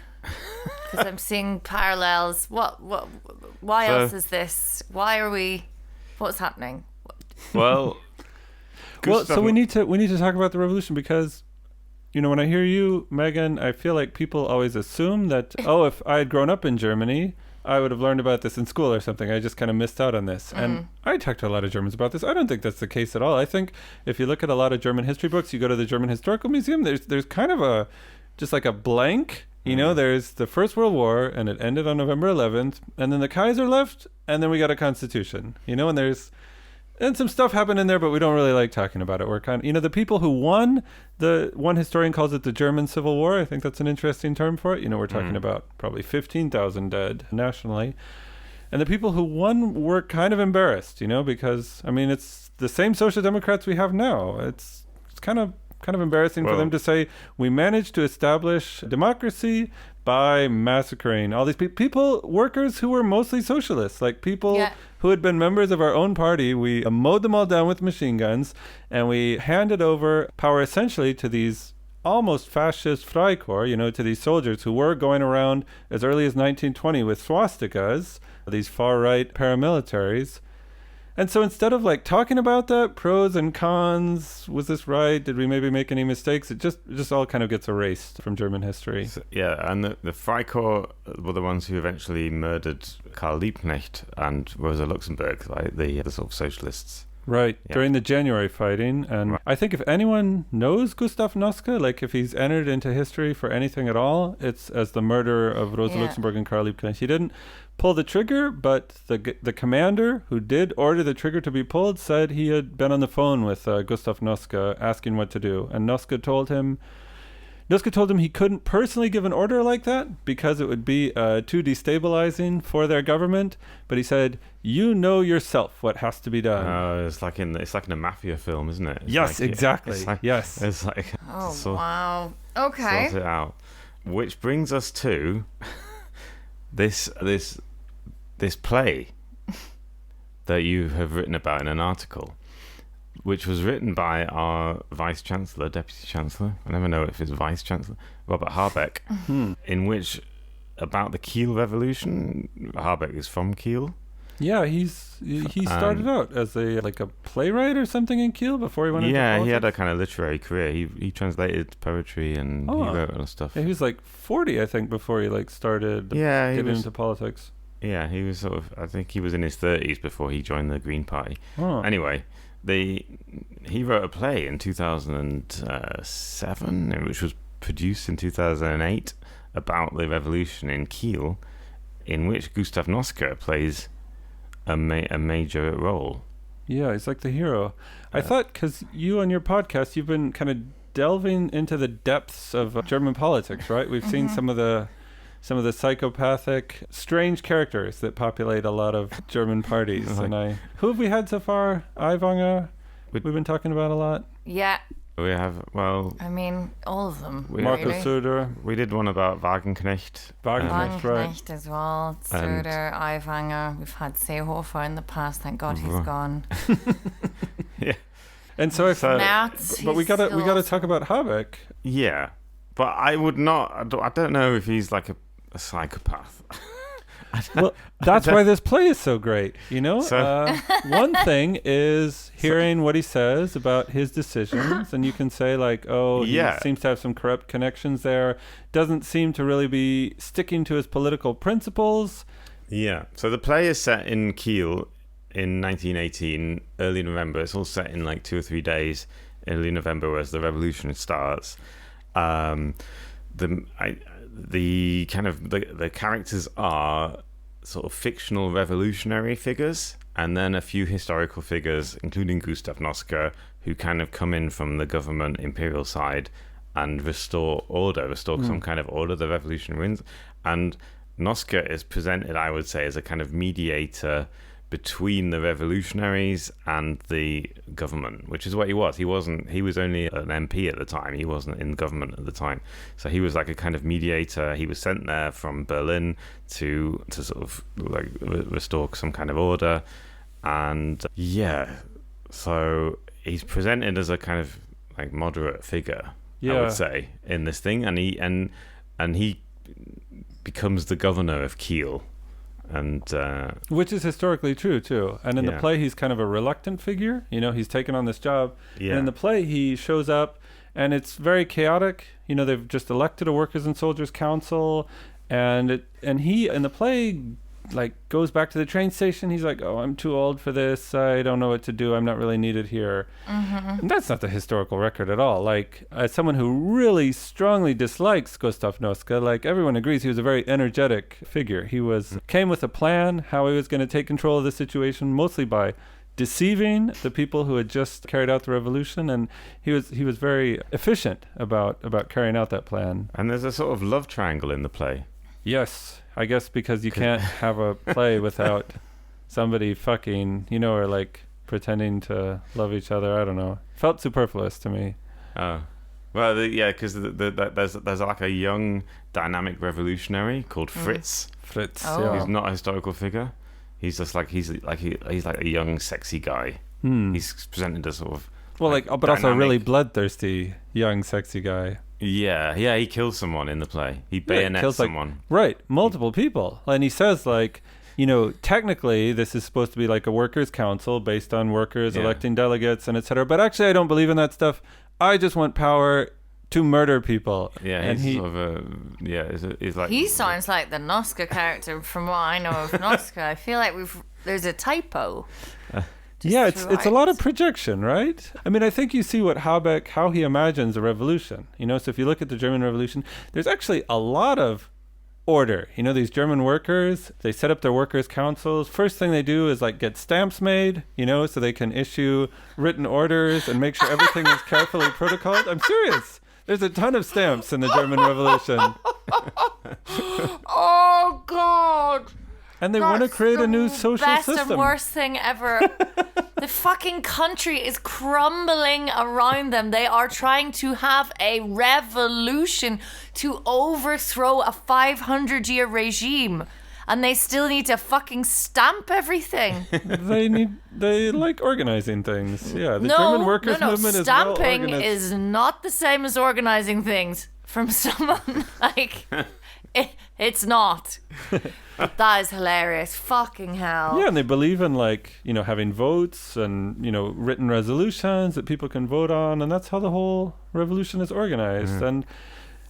S3: Because I'm seeing parallels. Why else is this? Why are we? What's happening?
S1: Well,
S4: so we need to talk about the revolution, because, you know, when I hear you, Megan, I feel like people always assume that, if I had grown up in Germany, I would have learned about this in school or something. I just kind of missed out on this. And I talked to a lot of Germans about this. I don't think that's the case at all. I think if you look at a lot of German history books, you go to the German Historical Museum, there's kind of just like a blank. You know, there's the First World War, and it ended on November 11th, and then the Kaiser left, and then we got a constitution, you know, and some stuff happened in there, but we don't really like talking about it. We're kind of, you know, the people who won, one historian calls it the German Civil War. I think that's an interesting term for it. You know, we're talking about probably 15,000 dead nationally. And the people who won were kind of embarrassed, you know, because, I mean, it's the same social democrats we have now. It's kind of embarrassing for them to say we managed to establish democracy by massacring all these people, workers who were mostly socialists, like people who had been members of our own party. We mowed them all down with machine guns, and we handed over power essentially to these almost fascist Freikorps, you know, to these soldiers who were going around as early as 1920 with swastikas, these far-right paramilitaries. And so instead of like talking about that, pros and cons, was this right? Did we maybe make any mistakes? It just all kind of gets erased from German history.
S1: So, and the Freikorps were the ones who eventually murdered Karl Liebknecht and Rosa Luxemburg, right? The sort of socialists.
S4: Right, during the January fighting. And I think if anyone knows Gustav Noske, like if he's entered into history for anything at all, it's as the murderer of Rosa Luxemburg and Karl Liebknecht. He didn't pull the trigger, but the commander who did order the trigger to be pulled said he had been on the phone with Gustav Noske asking what to do. And Noske told him, Noska told him he couldn't personally give an order like that because it would be too destabilizing for their government. But he said, "You know yourself what has to be done."
S1: It's like in a mafia film, isn't it?
S4: Yes, exactly. Yes.
S1: It's like
S3: Wow. Okay.
S1: sort it out. Which brings us to this play that you have written about in an article, which was written by our Deputy Chancellor, I never know if it's Vice Chancellor, Robert Habeck, in which, about the Kiel Revolution. Habeck is from Kiel.
S4: Yeah, he started out as a playwright or something in Kiel before he went into politics.
S1: Yeah, he had a kind of literary career. He translated poetry and he wrote a lot of stuff.
S4: Yeah, he was 40, I think, before he started getting into politics.
S1: Yeah, he was I think he was in his 30s before he joined the Green Party. Oh. Anyway, he wrote a play in 2007, which was produced in 2008, about the revolution in Kiel, in which Gustav Noska plays a major role.
S4: Yeah, he's like the hero. I thought, because you on your podcast, you've been kind of delving into the depths of German politics, right? We've seen some of the psychopathic, strange characters that populate a lot of German parties. Who have we had so far? Aiwanger, we've been talking about a lot.
S3: Yeah.
S1: We have, all
S3: of them.
S4: Markus Söder.
S1: We did one about Wagenknecht.
S3: Wagenknecht as well. Söder, Aiwanger. We've had Seehofer in the past. Thank God he's gone.
S1: Yeah.
S4: And so but we gotta talk about Habeck.
S1: Yeah, but I would not. I don't know if he's like a psychopath.
S4: Well, that's why this play is so great, So, one thing is hearing what he says about his decisions, and you can say he seems to have some corrupt connections there, doesn't seem to really be sticking to his political principles.
S1: Yeah, so the play is set in Kiel in 1918, early November. It's all set in 2 or 3 days, early November, as the revolution starts. The characters are sort of fictional revolutionary figures, and then a few historical figures, including Gustav Noska, who kind of come in from the government imperial side and restore some kind of order. The revolution wins, and Noska is presented, I would say, as a kind of mediator between the revolutionaries and the government, which is what he was. He was only an MP at the time. He wasn't in government at the time. So he was like a kind of mediator. He was sent there from Berlin to sort of restore some kind of order. And so he's presented as a kind of moderate figure, I would say, in this thing. And he becomes the governor of Kiel. And
S4: which is historically true too. And in the play, he's kind of a reluctant figure. He's taken on this job. Yeah. And in the play, he shows up, and it's very chaotic. They've just elected a workers and soldiers council, and he in the play goes back to the train station. He's like, "Oh, I'm too old for this. I don't know what to do. I'm not really needed here." Mm-hmm. And that's not the historical record at all. As someone who really strongly dislikes Gustav Noska, everyone agrees he was a very energetic figure. He came with a plan how he was going to take control of the situation, mostly by deceiving the people who had just carried out the revolution, and he was very efficient about carrying out that plan.
S1: And there's a sort of love triangle in the play.
S4: Yes, I guess because you can't have a play without somebody fucking, or pretending to love each other. I don't know. Felt superfluous to me.
S1: Oh, well, because there's a young dynamic revolutionary called Fritz.
S4: Fritz.
S3: Oh.
S1: He's not a historical figure. He's just he's like a young, sexy guy. He's presented as sort of
S4: but
S1: dynamic.
S4: Also a really bloodthirsty young, sexy guy.
S1: Yeah, he kills someone in the play. He bayonets someone.
S4: Right, multiple people. And he says, technically this is supposed to be a workers' council based on workers electing delegates and etc. But actually, I don't believe in that stuff. I just want power to murder people.
S1: Yeah, and he's
S3: he sounds like the Noska character from what I know of Noska. I feel like there's a typo.
S4: It's a lot of projection, right? I think you see what Habeck, how he imagines a revolution. So if you look at the German Revolution, there's actually a lot of order. These German workers, they set up their workers' councils. First thing they do is get stamps made, so they can issue written orders and make sure everything is carefully protocoled. I'm serious. There's a ton of stamps in the German Revolution.
S3: Oh, God.
S4: And they want to create a new social
S3: best
S4: system.
S3: and worst thing ever. The fucking country is crumbling around them. They are trying to have a revolution to overthrow a 500-year regime. And they still need to fucking stamp everything.
S4: They like organizing things. Yeah, the German workers' movement is well
S3: Stamping
S4: organized.
S3: is not the same as organizing things. From someone like... It's not. That is hilarious. Fucking hell.
S4: Yeah, and they believe in having votes and, written resolutions that people can vote on, and that's how the whole revolution is organized. And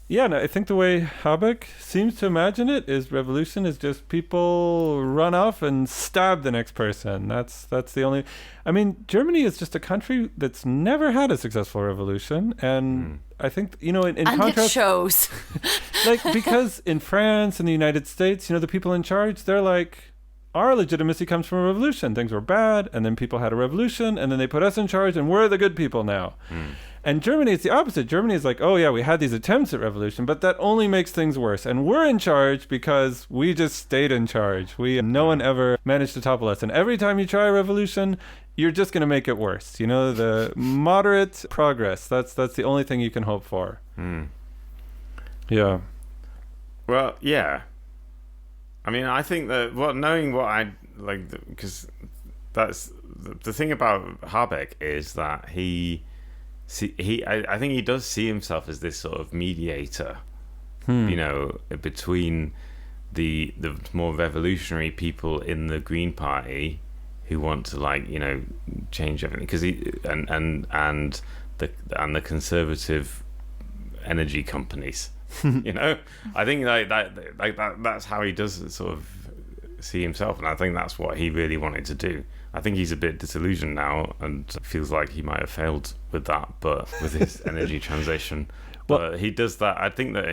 S4: yeah, and I think the way Habeck seems to imagine it is revolution is just people run off and stab the next person. That's the only... I mean, Germany is just a country that's never had a successful revolution, and I think, in contrast...
S3: it shows.
S4: Because in France and the United States, the people in charge, they're like, our legitimacy comes from a revolution. Things were bad, and then people had a revolution, and then they put us in charge, and we're the good people now. And Germany is the opposite. Germany is like, oh yeah, we had these attempts at revolution, but that only makes things worse. And we're in charge because we just stayed in charge. No one ever managed to topple us. And every time you try a revolution, you're just going to make it worse. The moderate progress, that's the only thing you can hope for. Yeah.
S1: Well, yeah. I mean, I think that knowing what I like, because that's the thing about Habeck is that I think he does see himself as this sort of mediator, between the more revolutionary people in the Green Party who want to change everything, because the conservative energy companies. I think that's how he does sort of see himself, and I think that's what he really wanted to do. I think he's a bit disillusioned now and feels like he might have failed with that, but with his energy transition. But he does that. I think that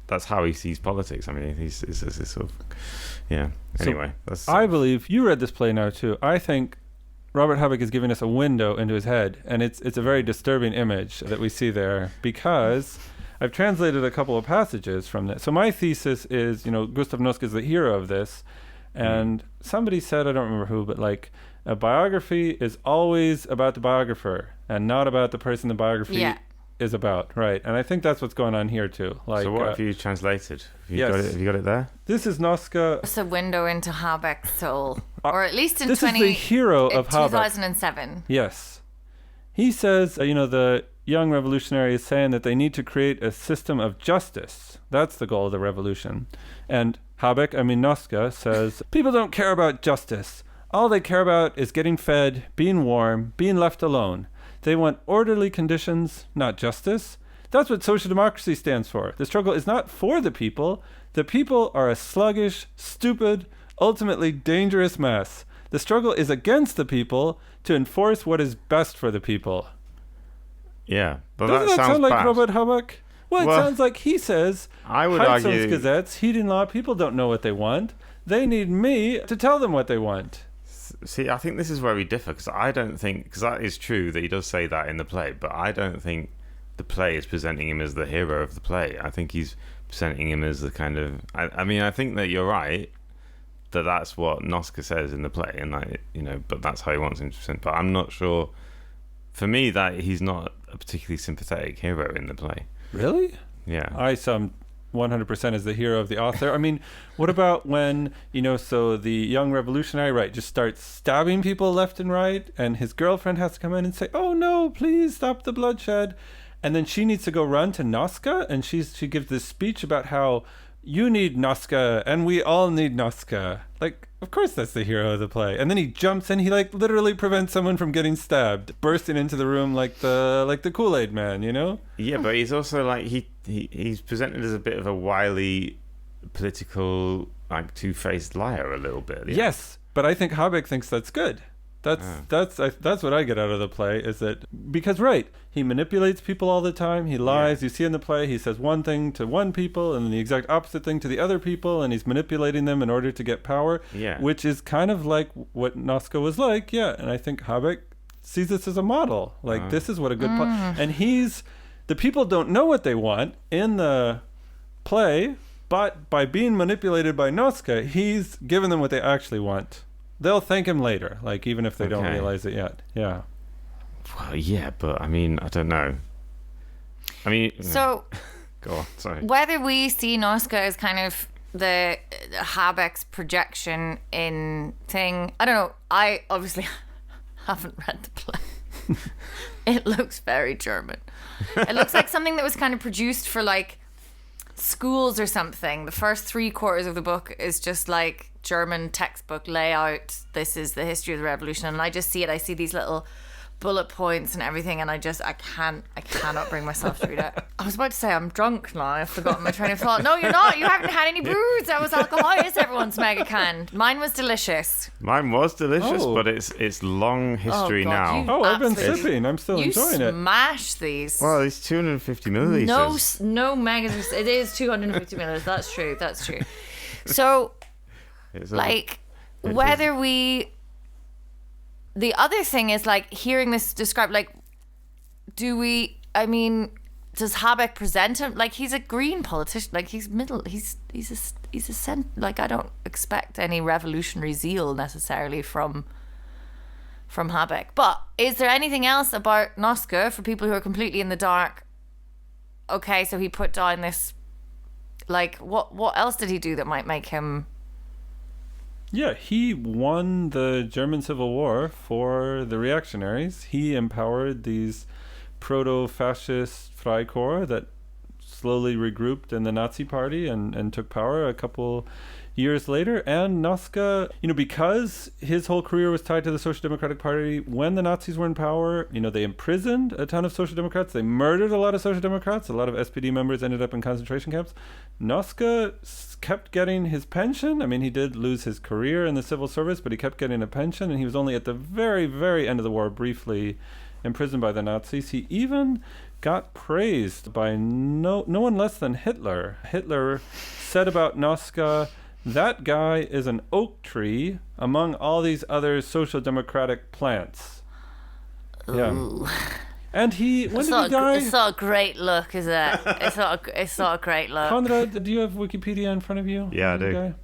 S1: that's how he sees politics. I mean, he's sort of, yeah. Anyway,
S4: I believe you read this play now too. I think Robert Habeck is giving us a window into his head, and it's a very disturbing image that we see there, because I've translated a couple of passages from this. So my thesis is, Gustav Noske is the hero of this. And somebody said, I don't remember who, but a biography is always about the biographer and not about the person the biography is about. Right. And I think that's what's going on here too.
S1: So what have you translated? Have you got it there?
S4: This is Noske.
S3: It's a window into Habeck's soul. Or at least in
S4: this is the hero of Habeck.
S3: 2007.
S4: Yes. He says, the young revolutionary is saying that they need to create a system of justice. That's the goal of the revolution. And Noske says, people don't care about justice. All they care about is getting fed, being warm, being left alone. They want orderly conditions, not justice. That's what social democracy stands for. The struggle is not for the people. The people are a sluggish, stupid, ultimately dangerous mess. The struggle is against the people to enforce what is best for the people.
S1: Yeah, but
S4: Doesn't that sound like
S1: bad.
S4: Robert Habeck? Well, it sounds like he says,
S1: I would argue...
S4: Gesetz, heating law, people don't know what they want. They need me to tell them what they want.
S1: See, I think this is where we differ, because I don't think... Because that is true that he does say that in the play, but I don't think the play is presenting him as the hero of the play. I think he's presenting him as the kind of... I think that you're right, that that's what Noske says in the play, and but that's how he wants him to present. But I'm not sure... For me, that he's not a particularly sympathetic hero in the play.
S4: Really?
S1: Yeah.
S4: I saw 100% as the hero of the author. I mean, what about when, so the young revolutionary, just starts stabbing people left and right, and his girlfriend has to come in and say, oh no, please stop the bloodshed. And then she needs to go run to Noske, and she gives this speech about how you need Noske, and we all need Noske. Of course that's the hero of the play. And then he jumps and he literally prevents someone from getting stabbed, bursting into the room like the Kool-Aid man,
S1: Yeah, but he's also he's presented as a bit of a wily, political, two-faced liar a little bit. Yeah?
S4: Yes, but I think Habeck thinks that's good. That's what I get out of the play, is that because he manipulates people all the time, he lies. You see in the play, he says one thing to one people and then the exact opposite thing to the other people, and he's manipulating them in order to get power, which is kind of like what Noske was and I think Habeck sees this as a model. This is what a good and he's the people don't know what they want in the play, but by being manipulated by Noska, he's given them what they actually want. They'll thank him later, like even if they don't realize it yet. Yeah.
S1: Well, yeah, but I mean, I don't know. I mean,
S3: so
S1: go on. Sorry.
S3: Whether we see Noska as kind of the Habeck's projection in thing, I don't know. I obviously haven't read the play. It looks very German. It looks like something that was kind of produced for like schools or something. The first 3/4 of the book is just like German textbook layout. This is the history of the revolution, and I just see it. I see these little bullet points and everything, and I cannot bring myself to read it. I was about to say I'm drunk now. I've forgotten my train of thought. No, you're not. You haven't had any booze. That was alcohol. Is everyone's mega canned. Mine was delicious.
S1: Mine was delicious, but it's long history now.
S4: I've been sipping. I'm still enjoying it.
S3: You smash these.
S1: Well, it's 250 milliliters.
S3: No megas. It is 250 milliliters. That's true. So, whether we... The other thing is, like, hearing this described, like, does Habeck present him? Like, he's a green politician. Like, he's like, I don't expect any revolutionary zeal necessarily from Habeck. But is there anything else about Noska for people who are completely in the dark? Okay, so he put down this, like, what else did he do that might make him...
S4: Yeah, he won the German Civil War for the reactionaries. He empowered these proto-fascist Freikorps that slowly regrouped in the Nazi Party and took power a couple years later. And Noska, because his whole career was tied to the Social Democratic Party, when the Nazis were in power, they imprisoned a ton of Social Democrats. They murdered a lot of Social Democrats. A lot of SPD members ended up in concentration camps. Noska kept getting his pension. I mean, he did lose his career in the civil service, but he kept getting a pension, and he was only at the very, very end of the war briefly imprisoned by the Nazis. He even got praised by no one less than Hitler. Hitler said about Noska, that guy is an oak tree among all these other social democratic plants. Yeah.
S3: Ooh.
S4: And when did he die?
S3: It's not a great look, is it? It's not a great look.
S4: Konrad, do you have Wikipedia in front of you?
S1: Yeah, I do.
S4: Guy?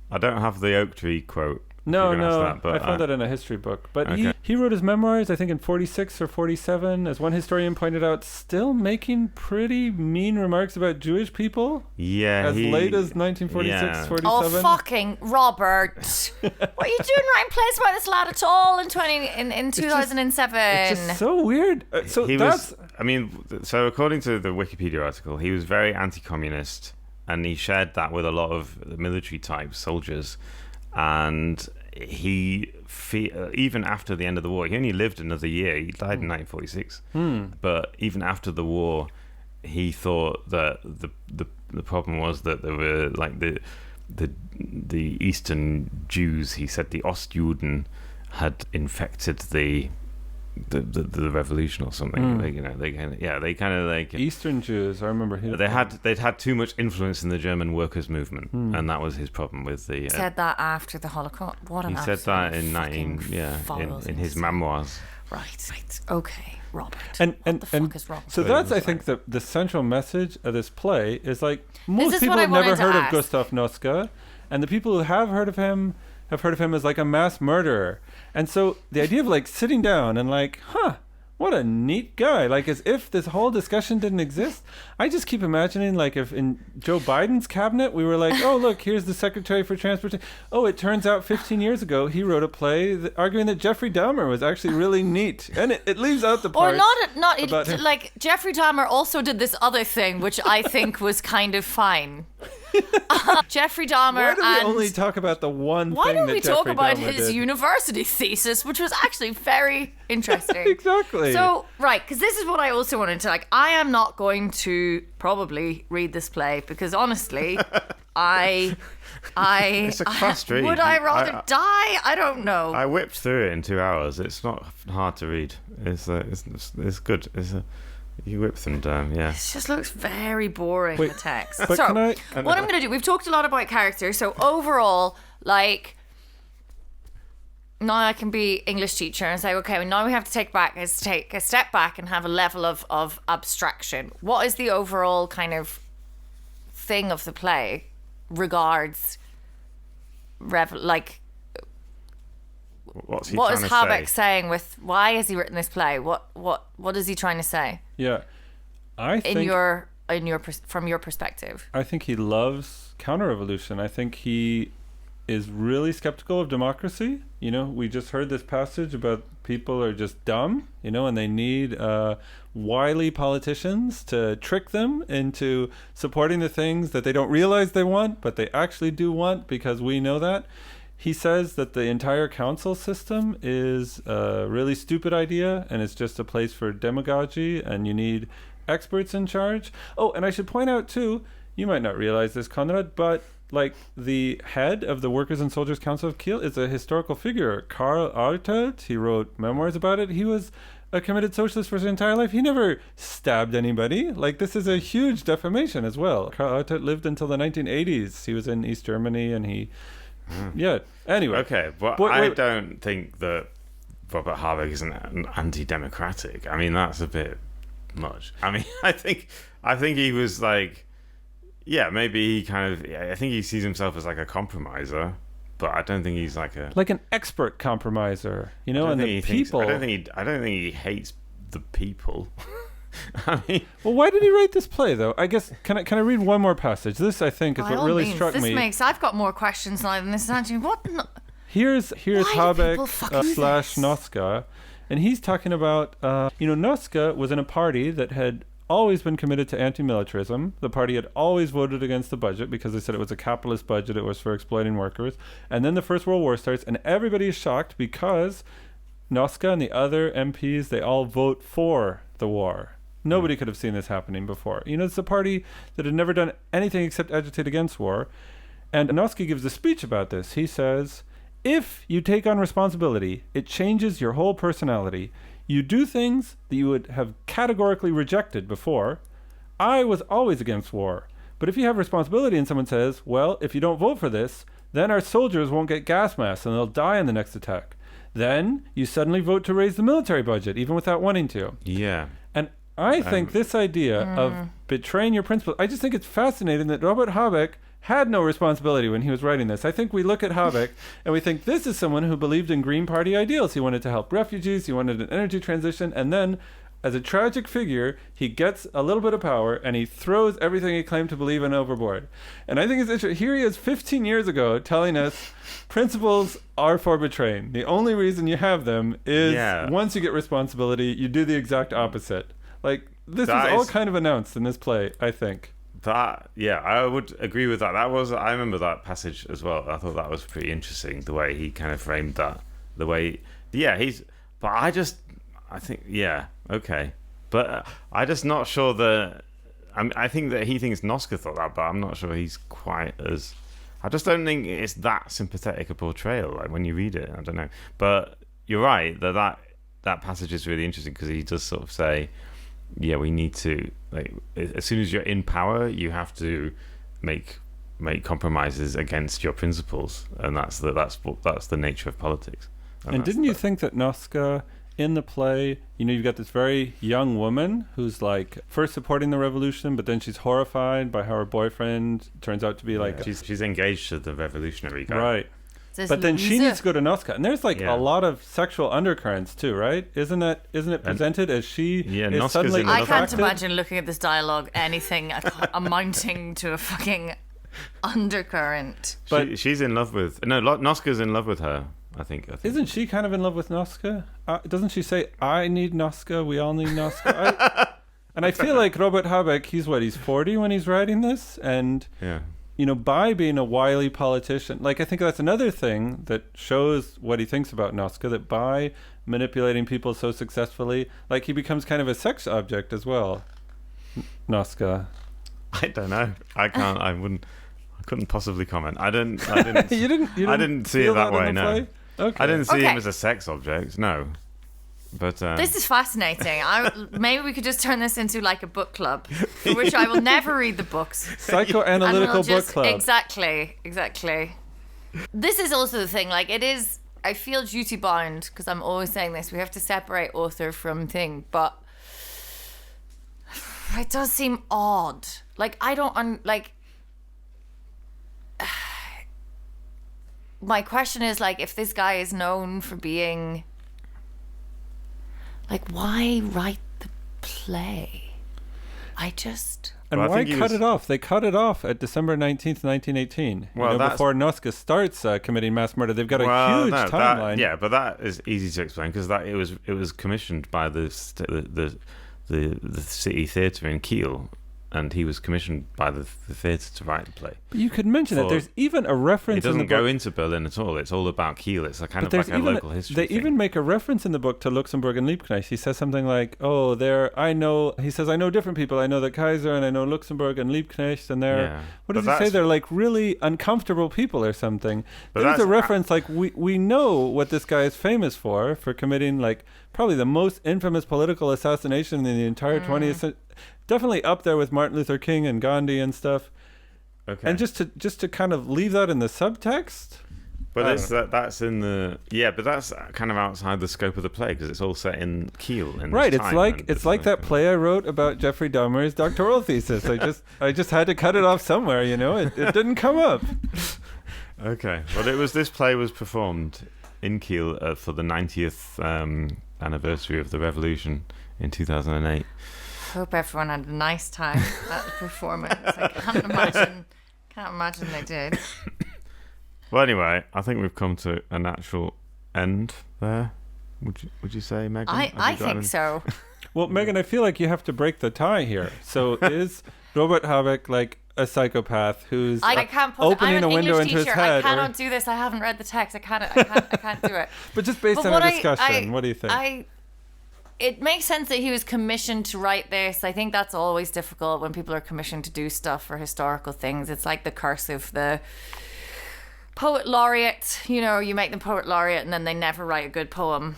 S1: I don't have the oak tree quote.
S4: No, I found that in a history book. But he wrote his memoirs, I think, in 46 or 47, as one historian pointed out, still making pretty mean remarks about Jewish people.
S1: Yeah,
S4: as late as 1946, 47.
S3: Oh, fucking Robert. What are you doing writing plays about this lad at all in 2007?
S4: It's just so weird. So
S1: according to the Wikipedia article, he was very anti-communist, and he shared that with a lot of the military type soldiers. And he, even after the end of the war, he only lived another year. He died in 1946. But even after the war, he thought that the problem was that there were like the Eastern Jews. He said the Ostjuden had infected the revolution or something. They kind of like
S4: Eastern Jews. I remember
S1: they'd had too much influence in the German workers' movement, and that was his problem with the.
S3: He said that after the Holocaust. He
S1: said that in his memoirs.
S3: Right. Okay, Robert.
S4: And
S3: fuck is wrong?
S4: So that's, I think, the central message of this play is like most people have never heard of Gustav Noska, and the people who have heard of him as like a mass murderer. And so the idea of like sitting down and like, what a neat guy. Like, as if this whole discussion didn't exist. I just keep imagining, like, if in Joe Biden's cabinet, we were like, oh, look, here's the Secretary for Transportation. Oh, it turns out 15 years ago, he wrote a play arguing that Jeffrey Dahmer was actually really neat. And it leaves out the part.
S3: Or like, Jeffrey Dahmer also did this other thing, which I think was kind of fine. Jeffrey Dahmer.
S4: Why do we only talk about the one thing that Jeffrey Dahmer did?
S3: Why don't we talk about his university thesis, which was actually very interesting?
S4: Exactly.
S3: So, right, because this is what I also wanted to, like, I am not going to probably read this play because honestly,
S1: it's a fast read.
S3: Would I rather die? I don't know.
S1: I whipped through it in 2 hours. It's not hard to read. It's good. You whip them down, yeah. It
S3: just looks very boring, the text.
S4: But
S3: so, what I'm going to do, we've talked a lot about character. So overall, like, now I can be English teacher and say, okay, now we have to take a step back and have a level of abstraction. What is the overall kind of thing of the play regards
S1: What's he
S3: what
S1: trying
S3: is
S1: to
S3: Habeck
S1: say?
S3: saying with why has he written this play? What is he trying to say?
S4: Yeah, I think
S3: from your perspective.
S4: I think he loves counter-revolution. I think he is really skeptical of democracy. You know, we just heard this passage about people are just dumb, you know, and they need wily politicians to trick them into supporting the things that they don't realize they want, but they actually do want, because we know that. He says that the entire council system is a really stupid idea and it's just a place for demagogy and you need experts in charge. Oh, and I should point out too, you might not realize this, Konrad, but like the head of the Workers' and Soldiers' Council of Kiel is a historical figure. Karl Artaud, he wrote memoirs about it. He was a committed socialist for his entire life. He never stabbed anybody. Like, this is a huge defamation as well. Karl Artaud lived until the 1980s. He was in East Germany and he... Yeah, anyway.
S1: Okay, but I don't think that Robert Habeck is an anti-democratic. I mean, that's a bit much. I mean, I think he was like... Yeah, maybe he kind of... I think he sees himself as like a compromiser, but I don't think he's like
S4: an expert compromiser, you know, and the people...
S1: I don't think he hates the people. I mean...
S4: Well, why did he write this play, though? I guess, can I read one more passage? This, I think, is what really struck me.
S3: I've got more questions now than this.
S4: Here's Habeck / Noska, and he's talking about, Noska was in a party that had always been committed to anti-militarism. The party had always voted against the budget because they said it was a capitalist budget, it was for exploiting workers. And then the First World War starts, and everybody is shocked because Noska and the other MPs, they all vote for the war. Nobody could have seen this happening before. You know, it's a party that had never done anything except agitate against war. And Noska gives a speech about this. He says, if you take on responsibility, it changes your whole personality. You do things that you would have categorically rejected before. I was always against war. But if you have responsibility and someone says, well, if you don't vote for this, then our soldiers won't get gas masks and they'll die in the next attack. Then you suddenly vote to raise the military budget, even without wanting to.
S1: Yeah.
S4: And I think this idea of betraying your principles, I just think it's fascinating that Robert Habeck had no responsibility when he was writing this. I think we look at Habeck and we think this is someone who believed in Green Party ideals. He wanted to help refugees, he wanted an energy transition, and then as a tragic figure, he gets a little bit of power and he throws everything he claimed to believe in overboard. And I think it's interesting. Here he is 15 years ago telling us principles are for betraying. The only reason you have them is once you get responsibility, you do the exact opposite. Like, this was all kind of announced in this play, I think.
S1: I would agree with that. I remember that passage as well. I thought that was pretty interesting, the way he kind of framed that. Okay. But I'm just not sure that... I think that he thinks Noska thought that, but I'm not sure he's quite as... I just don't think it's that sympathetic a portrayal, like, when you read it. I don't know. But you're right, that passage is really interesting because he does sort of say... Yeah, we need to, like, as soon as you're in power, you have to make compromises against your principles, and that's the nature of politics.
S4: And didn't you think that Noska in the play, you know, you've got this very young woman who's like first supporting the revolution, but then she's horrified by how her boyfriend turns out to be like
S1: she's engaged to the revolutionary guy,
S4: right? But then she needs to go to Noska, and there's like a lot of sexual undercurrents too, right? Isn't it presented as she is suddenly
S3: I can't imagine looking at this dialogue anything amounting to a fucking undercurrent.
S1: But she's in love with Noska's in love with her. I think.
S4: Isn't she kind of in love with Noska? Doesn't she say, "I need Noska. We all need Noska"? And I feel like Robert Habeck, he's 40 when he's writing this, and you know, by being a wily politician, like, I think that's another thing that shows what he thinks about Noska, that by manipulating people so successfully, like, he becomes kind of a sex object as well. Noska.
S1: I don't know. I couldn't possibly comment. I didn't
S4: you didn't
S1: see it that way, no.
S4: Play? Okay.
S1: I didn't see him as a sex object, no. But
S3: this is fascinating. Maybe we could just turn this into like a book club, for which I will never read the books.
S4: Psychoanalytical book club.
S3: Exactly. This is also the thing. Like, it is I feel duty bound because I'm always saying this. We have to separate author from thing, but it does seem odd. Like, I don't my question is, like, if this guy is known for being, like, why write the play?
S4: And why cut it off? They cut it off at December 19th, 1918. Well, before Noska starts committing mass murder. They've got a huge timeline.
S1: But that is easy to explain because it was commissioned by the City Theatre in Kiel, and he was commissioned by the theatre to write the play.
S4: But you could mention that there's even a reference.
S1: It doesn't go into Berlin at all. It's all about Kiel. It's a kind of like a local history.
S4: They even make a reference in the book to Luxembourg and Liebknecht. He says something like, "Oh, I know." He says, "I know different people. I know the Kaiser, and I know Luxembourg and Liebknecht, and they're what does he say? They're like really uncomfortable people or something." But there's a reference like we know what this guy is famous for committing like probably the most infamous political assassination in the entire 20th century. Definitely up there with Martin Luther King and Gandhi and stuff. Okay. And just to kind of leave that in the subtext.
S1: But that's in the but that's kind of outside the scope of the play because it's all set in Kiel.
S4: Right. It's like that play I wrote about Jeffrey Dahmer's doctoral thesis. I just had to cut it off somewhere. You know, it didn't come up.
S1: Okay. Well, this play was performed in Kiel for the 90th anniversary of the revolution in 2008.
S3: Hope everyone had a nice time at the performance. I can't imagine they did.
S1: Well, anyway, I think we've come to a natural end there. Would you say, Megan?
S3: I think so.
S4: Well, Megan, I feel like you have to break the tie here. So is Robert Habeck like a psychopath who's opening a window into his head?
S3: I cannot do this. I haven't read the text. I can't do it.
S4: But just based on our discussion, what do you think?
S3: It makes sense that he was commissioned to write this. I think that's always difficult when people are commissioned to do stuff for historical things. It's like the curse of the poet laureate. You know, you make them poet laureate and then they never write a good poem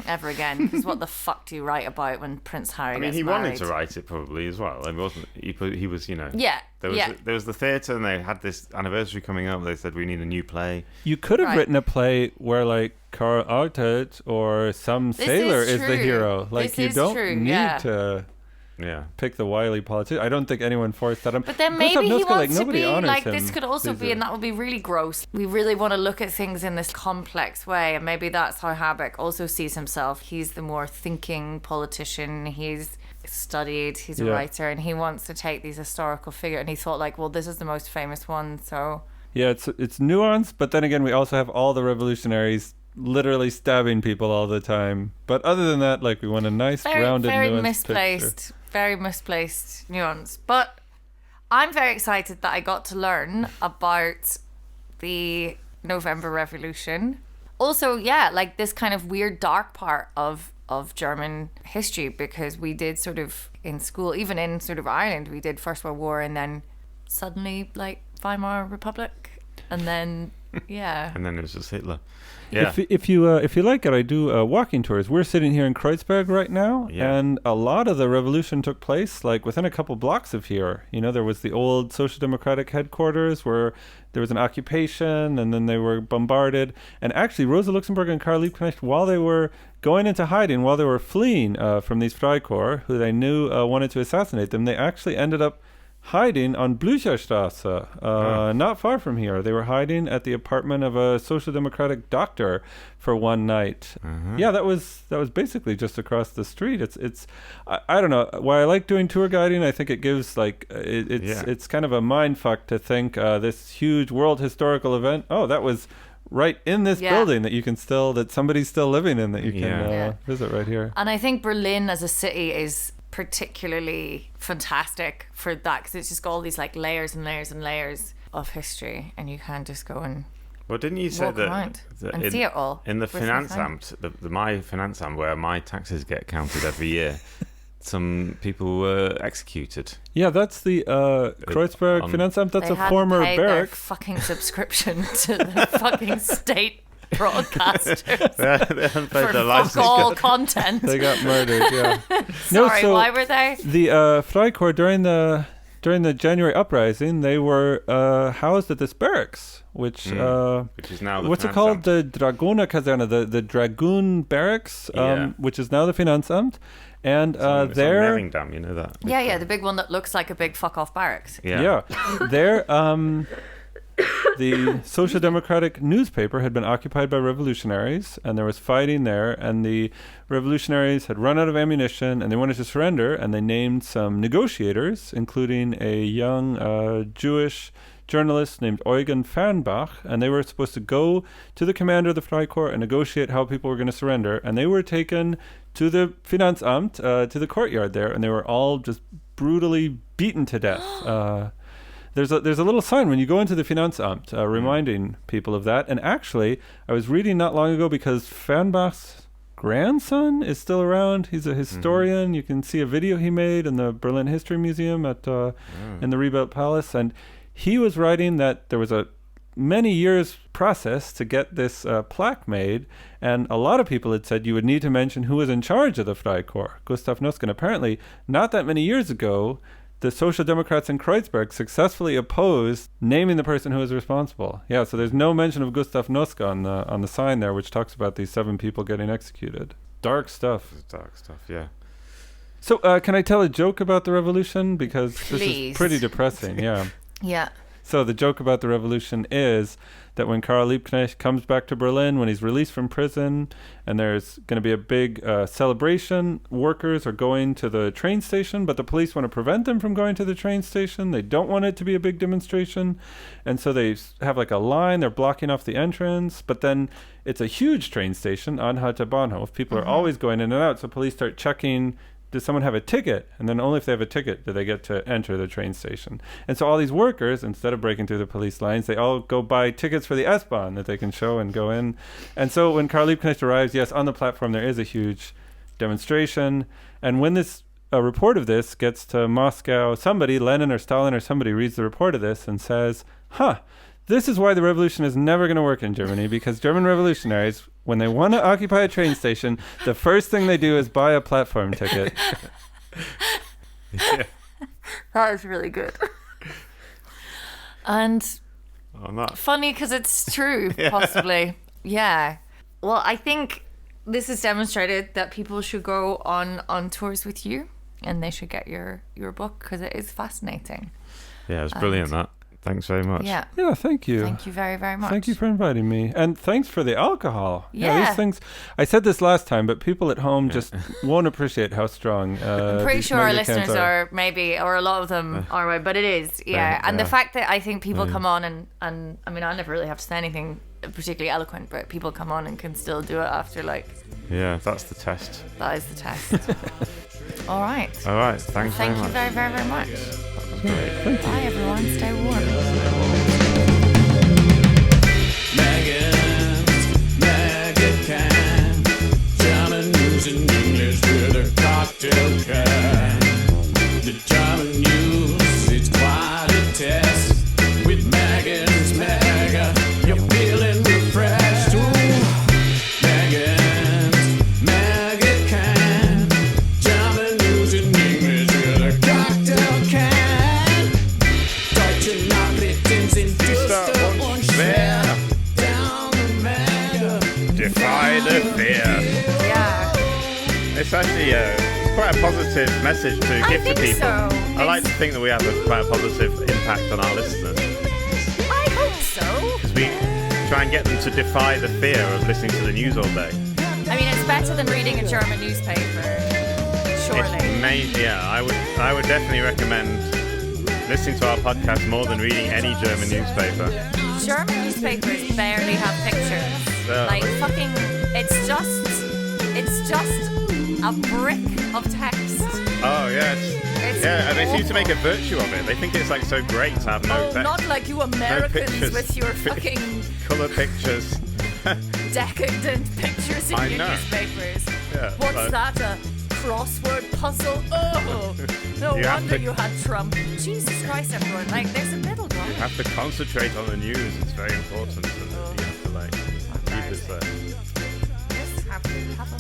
S3: ever again. Because what the fuck do you write about when Prince Harry gets married?
S1: Wanted to write it probably as well. I mean, he was, you know.
S3: Yeah.
S1: There was the theatre and they had this anniversary coming up. They said we need a new play.
S4: You could have written a play where like Karl Artet or some sailor is the hero. Like you don't need to pick the wily politician. I don't think anyone forced that.
S3: But then maybe he wants to be like this could also be, and that would be really gross. We really want to look at things in this complex way, and maybe that's how Habeck also sees himself. He's the more thinking politician. He's studied, he's a writer, and he wants to take these historical figures, and he thought like, well, this is the most famous one, so
S4: it's nuanced, but then again we also have all the revolutionaries literally stabbing people all the time. But other than that, like we want a nice rounded nuanced picture.
S3: Very misplaced nuance. But I'm very excited that I got to learn about the November Revolution. Also, like this kind of weird dark part of German history, because we did sort of in school, even in sort of Ireland, we did First World War and then suddenly like Weimar Republic and then
S1: and then it was just Hitler.
S4: Yeah. If you like it, I do walking tours. We're sitting here in Kreuzberg right now, and a lot of the revolution took place like within a couple blocks of here. You know, there was the old Social Democratic headquarters where there was an occupation, and then they were bombarded. And actually, Rosa Luxemburg and Karl Liebknecht, while they were going into hiding, while they were fleeing from these Freikorps, who they knew wanted to assassinate them, they actually ended up hiding on Blücherstrasse, not far from here. They were hiding at the apartment of a social democratic doctor for one night. Yeah, that was basically just across the street. It's I don't know why I like doing tour guiding. I think it gives like it's kind of a mind fuck to think this huge world historical event. Oh, that was right in this building that somebody's still living in that you can visit right here.
S3: And I think Berlin as a city is particularly fantastic for that, because it's just got all these like layers and layers and layers of history, and you can just go and
S1: didn't you say that
S3: and see it all
S1: in the Finanzamt, my Finanzamt, where my taxes get counted every year? Some people were executed.
S4: Yeah, that's the Kreuzberg Finanzamt. That's a former barracks.
S3: Their fucking subscription to the fucking state broadcasters
S1: they haven't paid their
S3: fuck all content.
S4: They got murdered. Yeah.
S3: Sorry, why were they?
S4: The Freikorps during during the January uprising, they were housed at this barracks, which
S1: is now the
S4: what's it called? The Dragona Kaserne, the Dragoon Barracks, which is now the Finanzamt. And there,
S1: you know that?
S3: Yeah, the big one that looks like a big fuck off barracks.
S4: Yeah. There, the Social Democratic newspaper had been occupied by revolutionaries, and there was fighting there, and the revolutionaries had run out of ammunition, and they wanted to surrender, and they named some negotiators, including a young Jewish journalist named Eugen Fernbach, and they were supposed to go to the commander of the Freikorps and negotiate how people were going to surrender, and they were taken to the Finanzamt, to the courtyard there, and they were all just brutally beaten to death. There's a little sign when you go into the Finanzamt reminding people of that. And actually, I was reading not long ago, because Fernbach's grandson is still around. He's a historian. You can see a video he made in the Berlin History Museum at in the rebuilt palace. And he was writing that there was a many years process to get this plaque made, and a lot of people had said you would need to mention who was in charge of the Freikorps, Gustav Nusk. And apparently, not that many years ago, the Social Democrats in Kreuzberg successfully opposed naming the person who was responsible. Yeah, so there's no mention of Gustav Nusk on the sign there, which talks about these 7 people getting executed. Dark stuff.
S1: Dark stuff, yeah.
S4: So can I tell a joke about the revolution? Because this is pretty depressing, yeah.
S3: Yeah.
S4: So the joke about the revolution is that when Karl Liebknecht comes back to Berlin, when he's released from prison, and there's going to be a big celebration, workers are going to the train station, but the police want to prevent them from going to the train station. They don't want it to be a big demonstration. And so they have like a line, they're blocking off the entrance, but then it's a huge train station on Halte Bahnhof. People are always going in and out, so police start checking, does someone have a ticket? And then only if they have a ticket do they get to enter the train station. And so all these workers, instead of breaking through the police lines, they all go buy tickets for the S-Bahn that they can show and go in. And so when Karl Liebknecht arrives, yes, on the platform there is a huge demonstration. And when this report of this gets to Moscow, somebody, Lenin or Stalin or somebody, reads the report of this and says, this is why the revolution is never going to work in Germany, because German revolutionaries, when they want to occupy a train station, the first thing they do is buy a platform ticket.
S1: Yeah.
S3: That is really good. And
S1: not
S3: funny because it's true, possibly. Yeah. Well, I think this has demonstrated that people should go on tours with you, and they should get your book, because it is fascinating.
S1: Yeah, it was brilliant, that. Thanks very much.
S3: Yeah,
S4: thank you.
S3: Thank you very, very much.
S4: Thank you for inviting me. And thanks for the alcohol.
S3: Yeah.
S4: These things, I said this last time, but people at home just won't appreciate how strong
S3: I'm pretty sure our listeners are maybe, or a lot of them are, but it is, yeah. And the fact that I think people come on and I mean, I never really have to say anything particularly eloquent, but people come on and can still do it after, like...
S1: Yeah, that's the test.
S3: That is the test. All right.
S1: Thanks very much.
S3: Thank you very, very, very much.
S4: Great.
S3: Bye, everyone. Stay warm.
S2: Maggot can. German news in English with a cocktail can. The German news, it's quite a test. With Megan's Mega, you're feeling refreshed. Maggot can. German news in English with a cocktail can. Deutsche Nachrichten sind düster und schwer. Down the Mega.
S1: Defy the fear.
S3: Yeah.
S1: It's actually quite a positive message to give to people.
S3: So.
S1: I like to think that we have quite a positive impact on our listeners.
S3: I hope so.
S1: Because we try and get them to defy the fear of listening to the news all day.
S3: I mean, it's better than reading a German newspaper, surely.
S1: I would definitely recommend listening to our podcast more than reading any German newspaper.
S3: German newspapers barely have pictures. Like fucking, it's just a brick of text.
S1: Oh yes. And they seem to make a virtue of it. They think it's like so great to have no text.
S3: Not like you Americans
S1: pictures.
S3: with your fucking
S1: colour pictures.
S3: decadent pictures in your newspapers.
S1: Yeah,
S3: What's that? A crossword puzzle? Oh, no wonder you had Trump. Jesus Christ, everyone! Like, there's a middle ground.
S1: You have to concentrate on the news. It's very important. And you have to keep it there.
S3: Just have a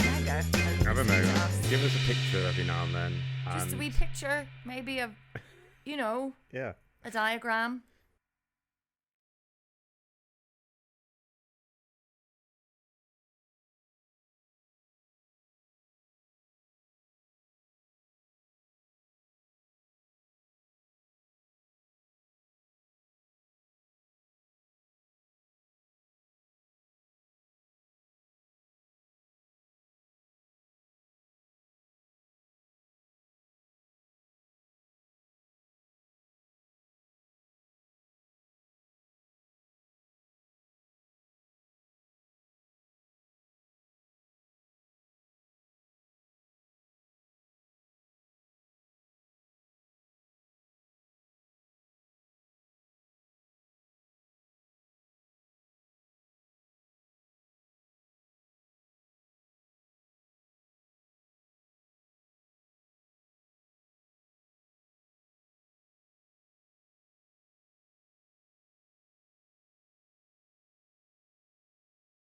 S3: mega.
S1: Have a mega. Give us a picture every now and then.
S3: Just a wee picture, maybe of you know,
S1: Yeah.
S3: a diagram.